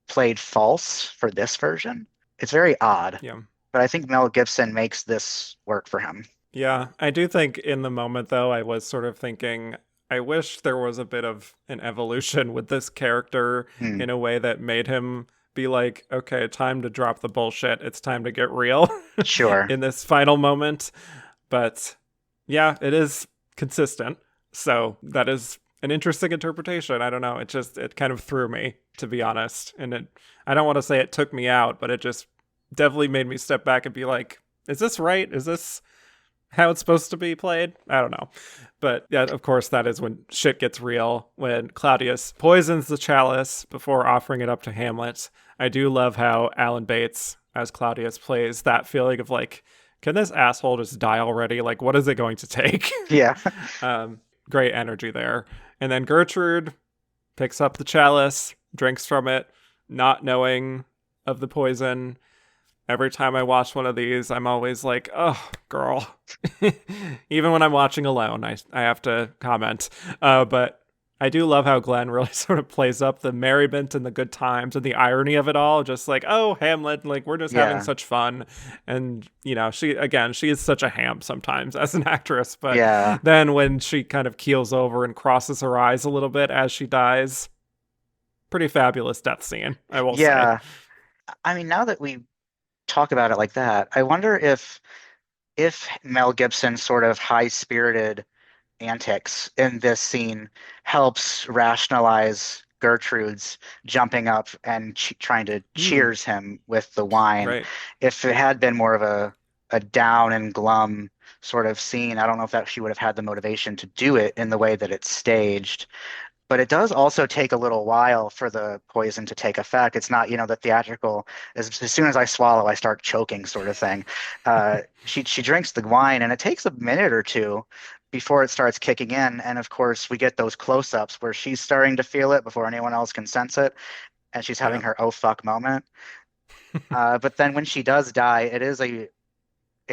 played false for this version. It's very odd, Yeah. but I think Mel Gibson makes this work for him. Yeah. I do think in the moment, though, I was sort of thinking, I wish there was a bit of an evolution with this character Hmm. in a way that made him be like, okay, time to drop the bullshit. It's time to get real Sure. in this final moment. But yeah, it is consistent. So that is an interesting interpretation. I don't know. It kind of threw me, to be honest. And I don't want to say it took me out, but it just definitely made me step back and be like, is this right? Is this how it's supposed to be played? I don't know. But yeah, of course, that is when shit gets real, when Claudius poisons the chalice before offering it up to Hamlet. I do love how Alan Bates, as Claudius, plays that feeling of like, can this asshole just die already? Like, what is it going to take? Yeah. Great energy there. And then Gertrude picks up the chalice, drinks from it, not knowing of the poison. Every time I watch one of these, I'm always like, oh, girl. Even when I'm watching alone, I have to comment. But I do love how Glenn really sort of plays up the merriment and the good times and the irony of it all. Just like, oh, Hamlet, like, we're just having Yeah. such fun. And, you know, she is such a ham sometimes as an actress. But Yeah. then when she kind of keels over and crosses her eyes a little bit as she dies, pretty fabulous death scene, I will say. Yeah. I mean, now that we talk about it like that, I wonder if Mel Gibson's sort of high-spirited antics in this scene helps rationalize Gertrude's jumping up and trying to Hmm, cheers him with the wine. right. If it had been more of a down and glum sort of scene, I don't know if that she would have had the motivation to do it in the way that it's staged. But it does also take a little while for the poison to take effect. It's not, the theatrical, as soon as I swallow, I start choking sort of thing. She drinks the wine, and it takes a minute or two before it starts kicking in. And of course, we get those close-ups where she's starting to feel it before anyone else can sense it, and she's having Yeah. her oh fuck moment. But then when she does die, it is a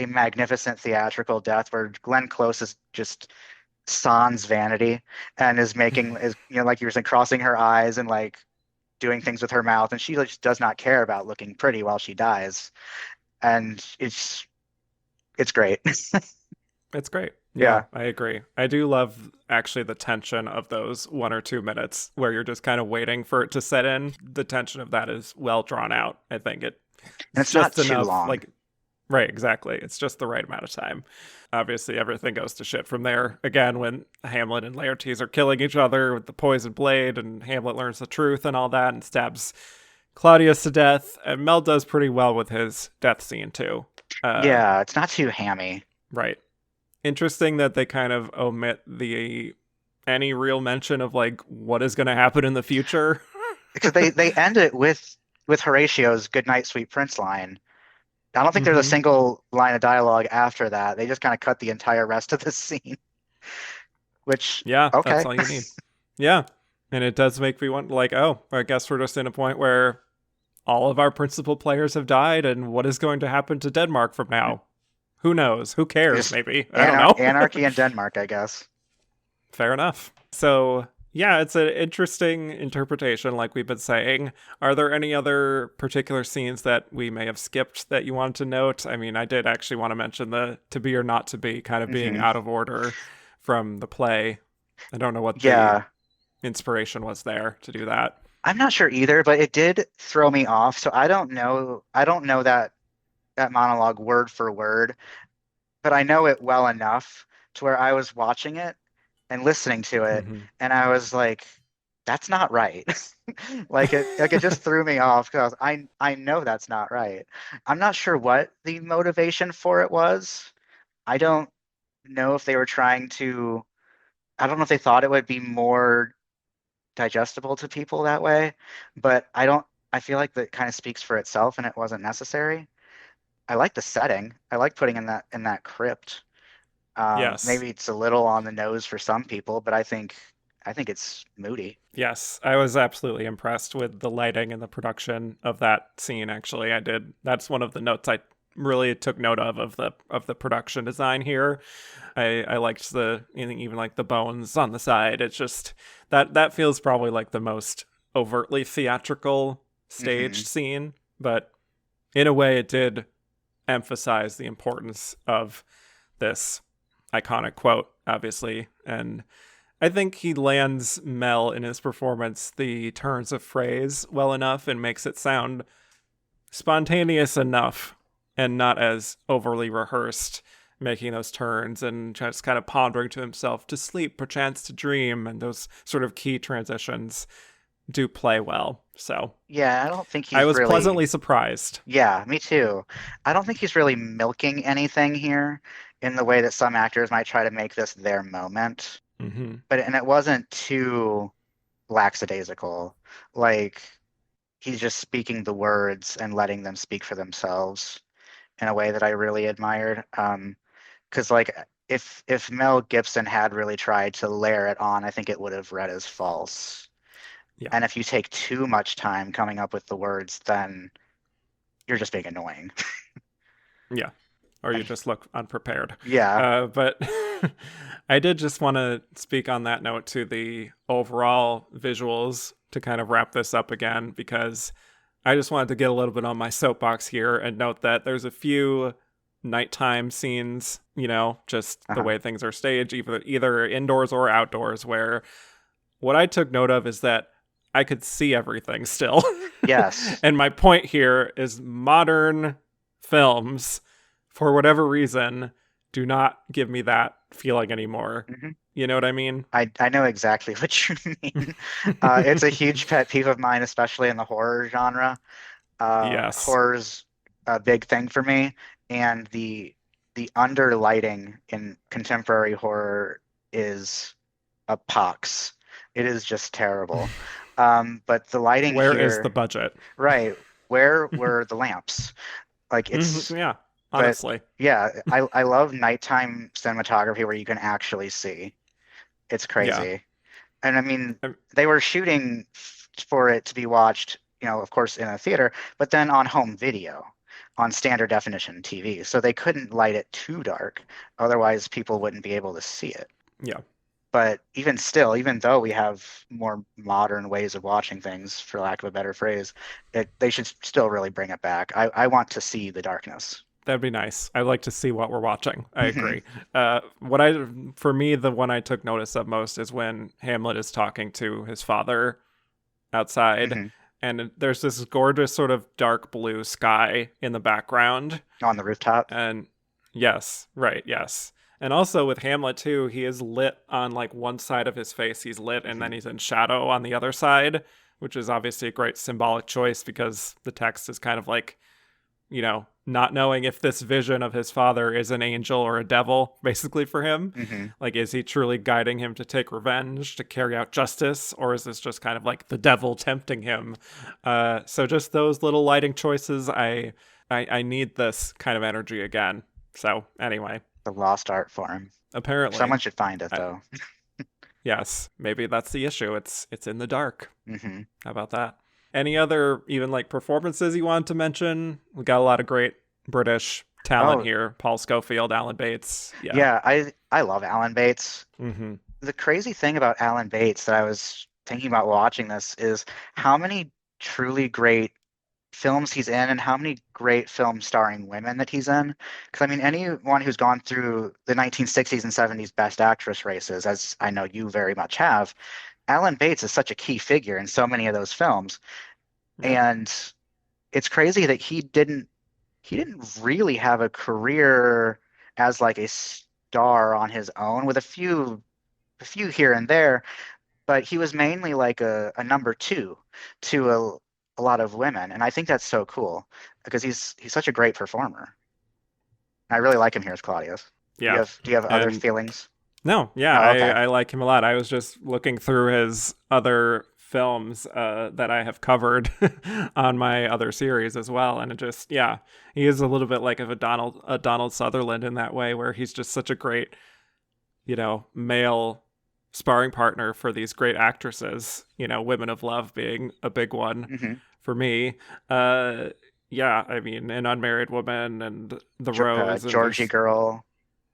magnificent theatrical death where Glenn Close is just sans vanity and is making is like you were saying, crossing her eyes and like doing things with her mouth, and she just does not care about looking pretty while she dies, and it's great. It's great. Yeah, Yeah. I agree. I do love actually the tension of those 1 or 2 minutes where you're just kind of waiting for it to set in. The tension of that is well drawn out. I think And it's it's not just too enough, long. like, right, exactly. It's just the right amount of time. Obviously, everything goes to shit from there. Again, when Hamlet and Laertes are killing each other with the poisoned blade, and Hamlet learns the truth and all that and stabs Claudius to death. And Mel does pretty well with his death scene, too. Uh, Yeah, it's not too hammy right. Interesting that they kind of omit the any real mention of like what is going to happen in the future. because they end it with Horatio's "Good night, sweet prince" line. I don't think there's a Hmm. single line of dialogue after that. They just kind of cut the entire rest of the scene, which Yeah, that's okay. all you need. Yeah, and it does make me want like, oh, I guess we're just in a point where all of our principal players have died, and what is going to happen to Denmark from now? Who knows? Who cares? Just Maybe I don't know. anarchy in Denmark, I guess. Fair enough. So Yeah, it's an interesting interpretation, like we've been saying. Are there any other particular scenes that we may have skipped that you wanted to note? I mean, I did actually want to mention the to be or not to be kind of being Hmm. out of order from the play. I don't know what the Yeah, inspiration was there to do that. I'm not sure either, but it did throw me off. So I don't know that monologue word for word, but I know it well enough to where I was watching it and listening to it, Hmm. and I was like, "That's not right." Like it just threw me off because I know that's not right. I'm not sure what the motivation for it was. I don't know if they were trying to. I don't know if they thought it would be more digestible to people that way, but I don't. I feel like that kind of speaks for itself, and it wasn't necessary. I like the setting. I like putting in that crypt. Yes. Maybe it's a little on the nose for some people, but I think it's moody. Yes, I was absolutely impressed with the lighting and the production of that scene. Actually, I did. That's one of the notes I really took note of the production design here. I liked the even like the bones on the side. It's just that feels probably like the most overtly theatrical staged Hmm. scene, but in a way, it did emphasize the importance of this iconic quote, obviously, and I think he lands Mel in his performance the turns of phrase well enough and makes it sound spontaneous enough and not as overly rehearsed, making those turns and just kind of pondering to himself to sleep, perchance to dream, and those sort of key transitions do play well. So Yeah, I don't think I he's was really. pleasantly surprised. Yeah, me too. I don't think he's really milking anything here in the way that some actors might try to make this their moment. Hmm. But it wasn't too lackadaisical. Like he's just speaking the words and letting them speak for themselves in a way that I really admired. Because like if Mel Gibson had really tried to layer it on, I think it would have read as false. Yeah. And if you take too much time coming up with the words, then you're just being annoying. Yeah. Or you just look unprepared. Yeah. But I did just want to speak on that note to the overall visuals to kind of wrap this up again, because I just wanted to get a little bit on my soapbox here and note that there's a few nighttime scenes, just the Uh-huh. way things are staged, either indoors or outdoors, where what I took note of is that I could see everything still. Yes. And my point here is modern films, for whatever reason, do not give me that feeling anymore. Hmm. You know what I mean? I know exactly what you mean. It's a huge pet peeve of mine, especially in the horror genre. Yes. Horror's a big thing for me, and the underlighting in contemporary horror is a pox. It is just terrible. But the lighting Where is the here, budget? right, where were the lamps? Like Mhm, it's, yeah, but honestly. yeah, I love nighttime cinematography where you can actually see. It's Yeah. crazy. And I mean, Um, they were shooting for it to be watched, of course, in a theater, but then on home video, on standard definition TV. So they couldn't light it too dark, otherwise people wouldn't be able to see it. yeah. But even still, even though we have more modern ways of watching things, for lack of a better phrase, they should still really bring it back. I want to see the darkness. That'd be nice. I'd like to see what we're watching. I Hmm. agree. For me, the one I took notice of most is when Hamlet is talking to his father outside, Hmm. and there's this gorgeous sort of dark blue sky in the background. On the rooftop. And yes, right, yes. And also with Hamlet too, he is lit on like one side of his face, he's lit, and Hmm. then he's in shadow on the other side, which is obviously a great symbolic choice because the text is kind of like, not knowing if this vision of his father is an angel or a devil, basically for him. Hmm. Like, is he truly guiding him to take revenge, to carry out justice, or is this just kind of like the devil tempting him? So just those little lighting choices, I need this kind of energy again. So anyway, The lost art form. apparently, Someone should find it I, though. yes, maybe that's the issue. It's in the dark. Hmm. How about that? Any other even like performances you want to mention? We got a lot of great British talent Oh, here. Paul Scofield, Alan Bates. Yeah. yeah, I love Alan Bates. Mm-hmm. The crazy thing about Alan Bates that I was thinking about watching this is how many truly great films he's in and how many great films starring women that he's in. Because I mean, anyone who's gone through the 1960s and 70s Best Actress races, as I know you very much have, Alan Bates is such a key figure in so many of those films. Yep. And it's crazy that he didn't really have a career as like a star on his own with a few here and there, but he was mainly like a number two to a lot of women, and I think that's so cool because he's such a great performer. I really like him here as Claudius. Do you Yeah. have other And feelings? no, yeah, Oh, okay. I like him a lot. I was just looking through his other films that I have covered on my other series as well, and it just, yeah, he is a little bit like of a Donald Sutherland in that way, where he's just such a great, male sparring partner for these great actresses. Women of Love being a big one hmm for me. Uh, yeah, I mean, An Unmarried Woman and The Rose, and Georgie there's Girl,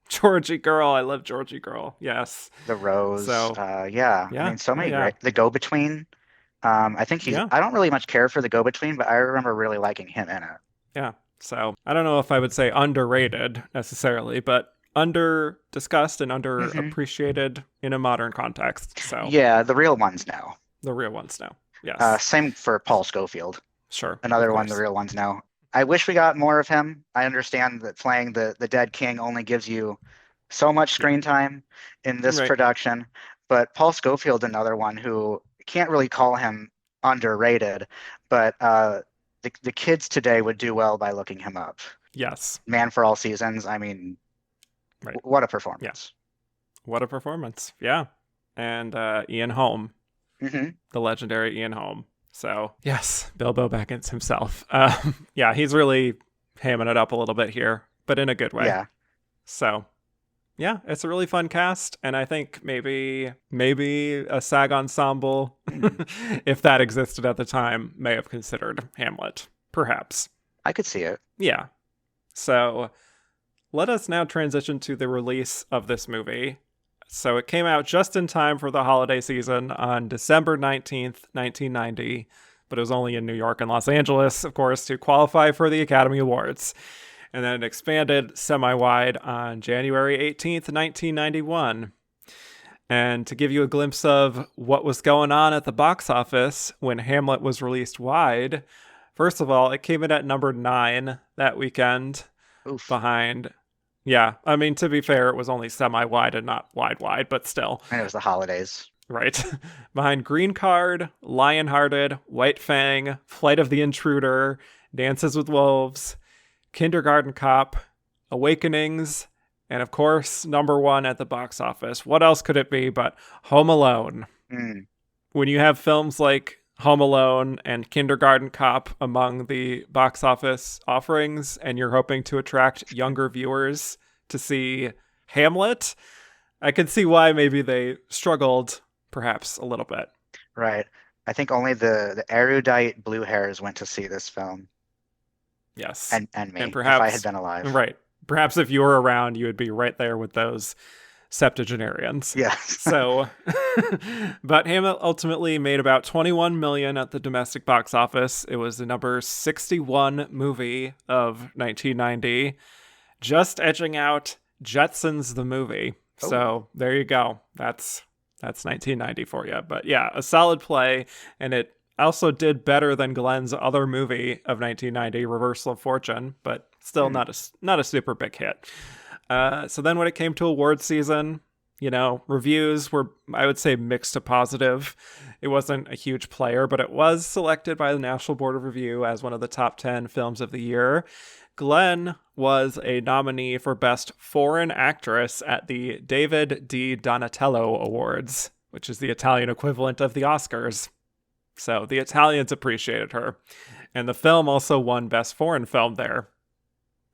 Georgie Girl. I love Georgie Girl. Yes. The Rose. So Yeah, I yeah, mean, so oh many yeah, great. The Go-Between. I think he's. yeah, I don't really much care for The Go-Between, but I remember really liking him in it. yeah. So I don't know if I would say underrated necessarily, but under discussed and under hmm appreciated in a modern context. So Yeah, the real ones now. the real ones now. Yes, Same for Paul Scofield. sure, of Another one, the course. real ones know. I wish we got more of him. I understand that playing the dead king only gives you so much Yeah, screen time in this right. production, but Paul Scofield's another one who can't really call him underrated, but the kids today would do well by looking him up. Yes, Man for All Seasons. I mean, right. what a Yeah, performance. what a performance. Yeah, and Ian Holm, hmm the legendary Ian Holm. So yes, Bilbo Baggins himself. Yeah, he's really hamming it up a little bit here, but in a good way. Yeah. So yeah, it's a really fun cast, and I think maybe a SAG ensemble, Hmm. if that existed at the time, may have considered Hamlet, perhaps. I could see it. Yeah. So let us now transition to the release of this movie. So it came out just in time for the holiday season on December 19th, 1990, but it was only in New York and Los Angeles, of course, to qualify for the Academy Awards. And then it expanded semi-wide on January 18th, 1991. And to give you a glimpse of what was going on at the box office when Hamlet was released wide, first of all, it came in at number 9 that weekend Oof. behind. Yeah, I mean, to be fair, it was only semi-wide and not wide, but still. And it was the holidays. Right. Behind Green Card, Lionhearted, White Fang, Flight of the Intruder, Dances with Wolves, Kindergarten Cop, Awakenings, and of course, number 1 at the box office. What else could it be but Home Alone? Mm, When you have films like Home Alone and Kindergarten Cop among the box office offerings, and you're hoping to attract younger viewers to see Hamlet, I can see why maybe they struggled perhaps a little bit. right. I think only the erudite blue hairs went to see this film, Yes. and And me, if I had perhaps, been alive. right, perhaps if you were around, you would be right there with those septuagenarians. Yes. So, but Hamlet ultimately made about 21 million at the domestic box office. It was the number 61 movie of 1990, just edging out Jetsons the movie. Oh, So there you go. That's 1990 for you. But yeah, a solid play, and it also did better than Glenn's other movie of 1990, Reversal of Fortune, but still hmm. not a super big hit. So then when it came to awards season, reviews were, I would say, mixed to positive. It wasn't a huge player, but it was selected by the National Board of Review as one of the top 10 films of the year. Glenn was a nominee for Best Foreign Actress at the David D. Donatello Awards, which is the Italian equivalent of the Oscars. So the Italians appreciated her. And the film also won Best Foreign Film there.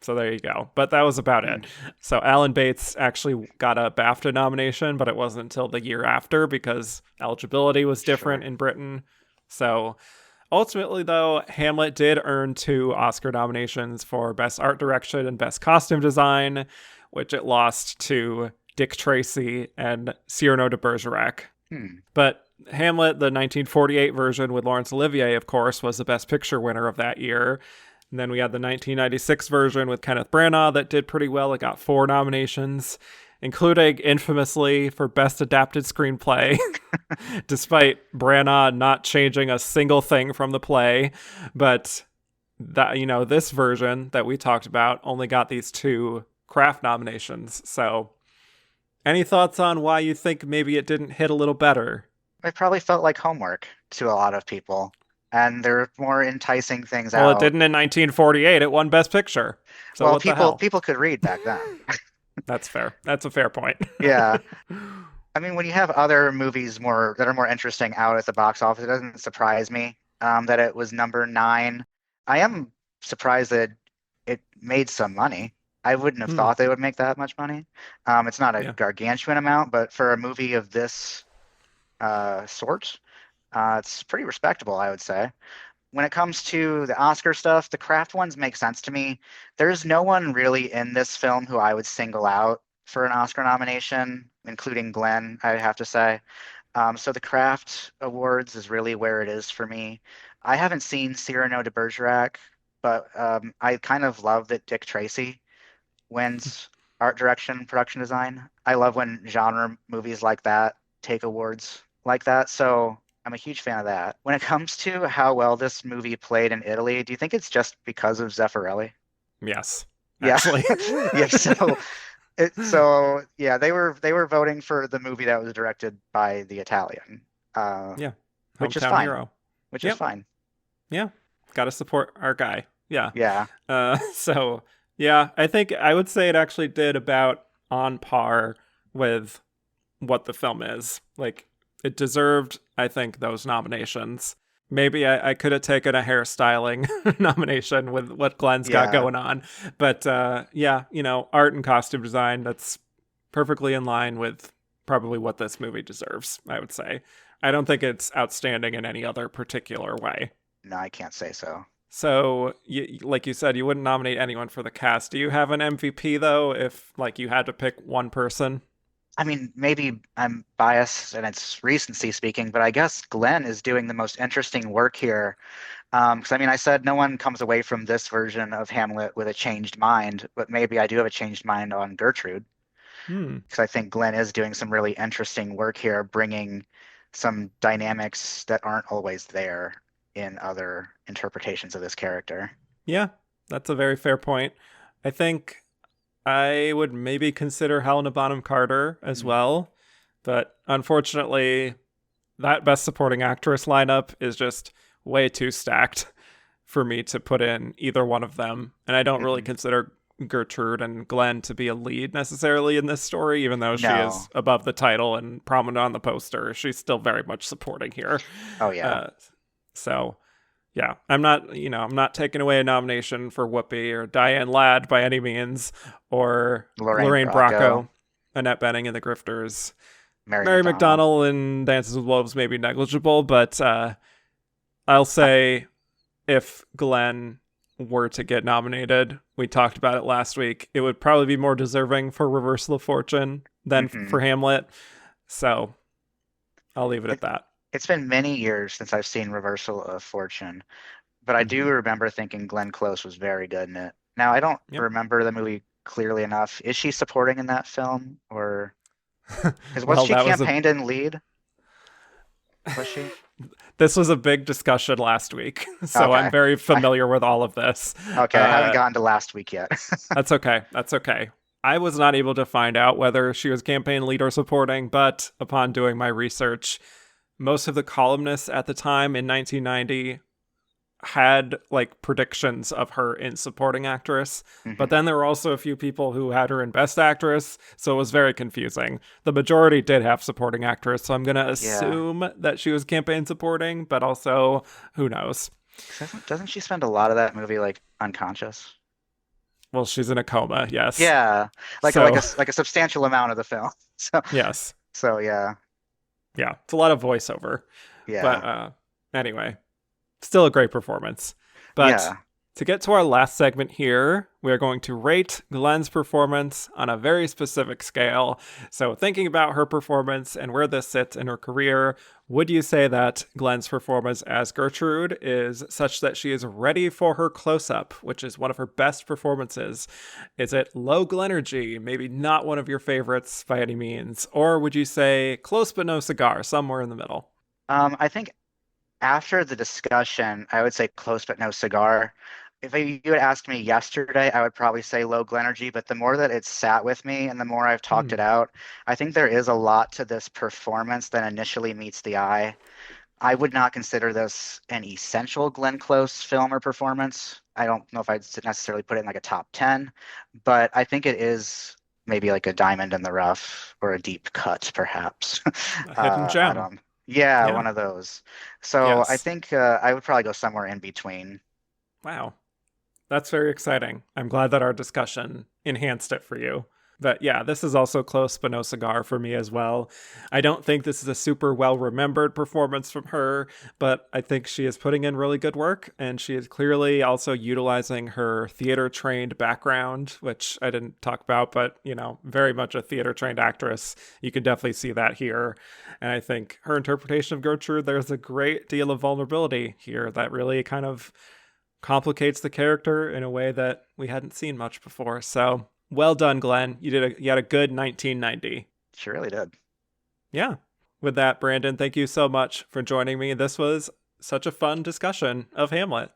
So there you go. But that was about it. So Alan Bates actually got a BAFTA nomination, but it wasn't until the year after because eligibility was different Sure. in Britain. So ultimately, though, Hamlet did earn 2 Oscar nominations for Best Art Direction and Best Costume Design, which it lost to Dick Tracy, and Cyrano de Bergerac. Hmm. But Hamlet, the 1948 version with Laurence Olivier, of course, was the Best Picture winner of that year. And then we had the 1996 version with Kenneth Branagh that did pretty well. It got 4 nominations, including infamously for Best Adapted Screenplay, despite Branagh not changing a single thing from the play. But that, this version that we talked about only got these 2 craft nominations. So any thoughts on why you think maybe it didn't hit a little better? It probably felt like homework to a lot of people, and there are more enticing things Well, it out. didn't in 1948. It won Best Picture. So Well, what the hell? people could read back then. That's fair. That's a fair point. Yeah. I mean, when you have other movies that are more interesting out at the box office, it doesn't surprise me that it was number 9. I am surprised that it made some money. I wouldn't have thought they would make that much money. It's not a Yeah. gargantuan amount, but for a movie of this sort, it's pretty respectable, I would say. When it comes to the Oscar stuff, the craft ones make sense to me. There's no one really in this film who I would single out for an Oscar nomination, including Glenn, I have to say. So the craft awards is really where it is for me. I haven't seen Cyrano de Bergerac, but I kind of love that Dick Tracy wins art direction, production design. I love when genre movies like that take awards like that. So I'm a huge fan of that. When it comes to how well this movie played in Italy, do you think it's just because of Zeffirelli? Yes, Yeah. actually. Yeah, so yeah, they were voting for the movie that was directed by the Italian, Yeah. which is Hometown fine. hero. Which is Yep. fine. Yeah. Got to support our guy. Yeah. Yeah. So, yeah, I think I would say it actually did about on par with what the film is. Like, it deserved, I think, those nominations. Maybe I could have taken a hairstyling nomination with what Glenn's got Yeah. going on. But yeah, art and costume design, that's perfectly in line with probably what this movie deserves, I would say. I don't think it's outstanding in any other particular way. No, I can't say so. So, like you said, you wouldn't nominate anyone for the cast. Do you have an MVP, though, if you had to pick one person? I mean, maybe I'm biased and it's recency speaking, but I guess Glenn is doing the most interesting work here. Because I mean, I said no one comes away from this version of Hamlet with a changed mind, but maybe I do have a changed mind on Gertrude. Hmm. Because I think Glenn is doing some really interesting work here, bringing some dynamics that aren't always there in other interpretations of this character. Yeah, that's a very fair point. I think I would maybe consider Helena Bonham Carter as Mm. well, but unfortunately, that Best Supporting Actress lineup is just way too stacked for me to put in either one of them. And I don't really Mhm. consider Gertrude and Glenn to be a lead necessarily in this story, even though she No. is above the title and prominent on the poster. She's still very much supporting here. Oh yeah. Uh, so yeah, I'm not taking away a nomination for Whoopi or Diane Ladd by any means, or Lorraine Lorraine Bracco, Bracco, Annette Bening in The Grifters. Mary Mary McDonnell. McDonnell in Dances with Wolves may be negligible, but I'll say if Glenn were to get nominated, we talked about it last week, it would probably be more deserving for Reversal of Fortune than Mhm. for Hamlet. So I'll leave it at It, that. it's been many years since I've seen Reversal of Fortune, but I do Mhm. remember thinking Glenn Close was very good in it. Now, I don't Yep. remember the movie clearly enough. Is she supporting in that film, or because was Well, she that was a campaigned in lead? Was she? this was a big discussion last week, so I'm Okay. very I familiar with all of this. okay, I haven't Uh, gotten to last week yet. that's okay. That's okay. I was not able to find out whether she was campaign lead or supporting, but upon doing my research, most of the columnists at the time in 1990 had predictions of her in supporting actress, but Mhm. then there were also a few people who had her in best actress, so it was very confusing. The majority did have supporting actress, so I'm going to Yeah. assume that she was campaign supporting, but also who knows. Doesn't she spend a lot of that movie like unconscious? Well, she's in a coma, yes. Yeah, So, like a substantial amount of the film. So yes. so yeah, Yeah, it's a lot of voiceover. But yeah, anyway, still a great performance. But yeah. To get to our last segment here, we are going to rate Glenn's performance on a very specific scale. So, thinking about her performance and where this sits in her career, would you say that Glenn's performance as Gertrude is such that she is ready for her close-up, which is one of her best performances? Is it low Glenergy, maybe not one of your favorites by any means? Or would you say close but no cigar, somewhere in the middle? I think after the discussion, I would say close but no cigar. If you had asked me yesterday, I would probably say low Glenergy, but the more that it's sat with me and the more I've talked it out, I think there is a lot to this performance that initially meets the eye. I would not consider this an essential Glenn Close film or performance. I don't know if I'd necessarily put it in like a top 10, but I think it is maybe like a diamond in the rough or a deep cut, perhaps. A hidden I gem. don't. Yeah, Yeah. one of those. So I Yes. think I would probably go somewhere in between. Wow. That's very exciting. I'm glad that our discussion enhanced it for you. But yeah, this is also close but no cigar for me as well. I don't think this is a super well remembered performance from her, but I think she is putting in really good work, and she is clearly also utilizing her theater trained background, which I didn't talk about, but very much a theater trained actress. You can definitely see that here. And I think her interpretation of Gertrude, there's a great deal of vulnerability here that really kind of complicates the character in a way that we hadn't seen much before. So well done, Glenn. You had a good 1990. She really did. Yeah. With that, Brandon, thank you so much for joining me. This was such a fun discussion of Hamlet.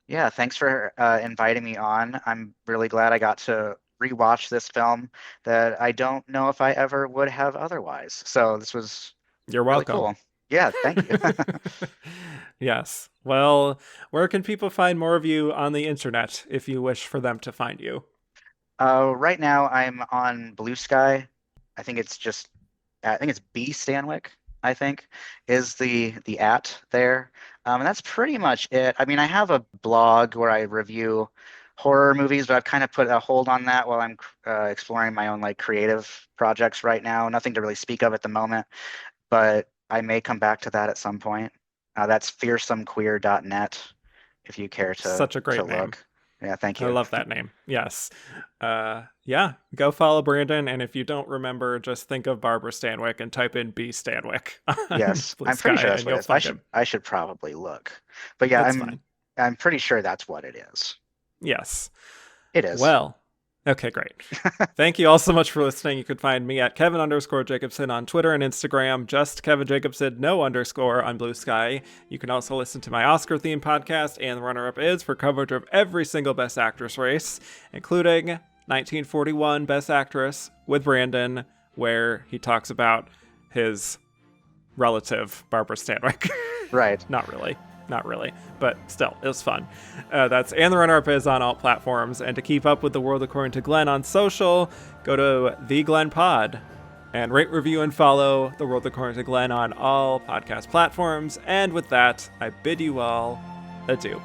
Yeah, thanks for inviting me on. I'm really glad I got to rewatch this film that I don't know if I ever would have otherwise. So this was You're really welcome. cool. Yeah, thank you. Yes. Well, where can people find more of you on the internet if you wish for them to find you? Right now I'm on Blue Sky. I think it's just, I think it's B Stanwyck, I think, is the at there. And that's pretty much it. I mean, I have a blog where I review horror movies, but I've kind of put a hold on that while I'm exploring my own like creative projects right now. Nothing to really speak of at the moment, but I may come back to that at some point. That's fearsomequeer.net if you care Such a to great name. look. Yeah, thank I you. love that name. Yes. Yeah, go follow Brandon. And if you don't remember, just think of Barbara Stanwyck and type in B Stanwyck on Yes, Blue I'm pretty Sky sure that's and what it you'll is. find him. I should probably look. But yeah, That's fine. I'm pretty sure that's what it is. Yes. It is. Well, okay, great. Thank you all so much for listening. You can find me at Kevin_Jacobsen on Twitter and Instagram, just Kevin Jacobsen, no underscore on Blue Sky. You can also listen to my Oscar themed podcast, and the runner-up is for coverage of every single Best Actress race, including 1941 Best Actress with Brandon, where he talks about his relative, Barbara Stanwyck. Right. Not really, but still, it was fun. That's And the Runner-Up is on all platforms. And to keep up with The World According to Glenn on social, go to The Glenn Pod and rate, review, and follow The World According to Glenn on all podcast platforms. And with that, I bid you all adieu.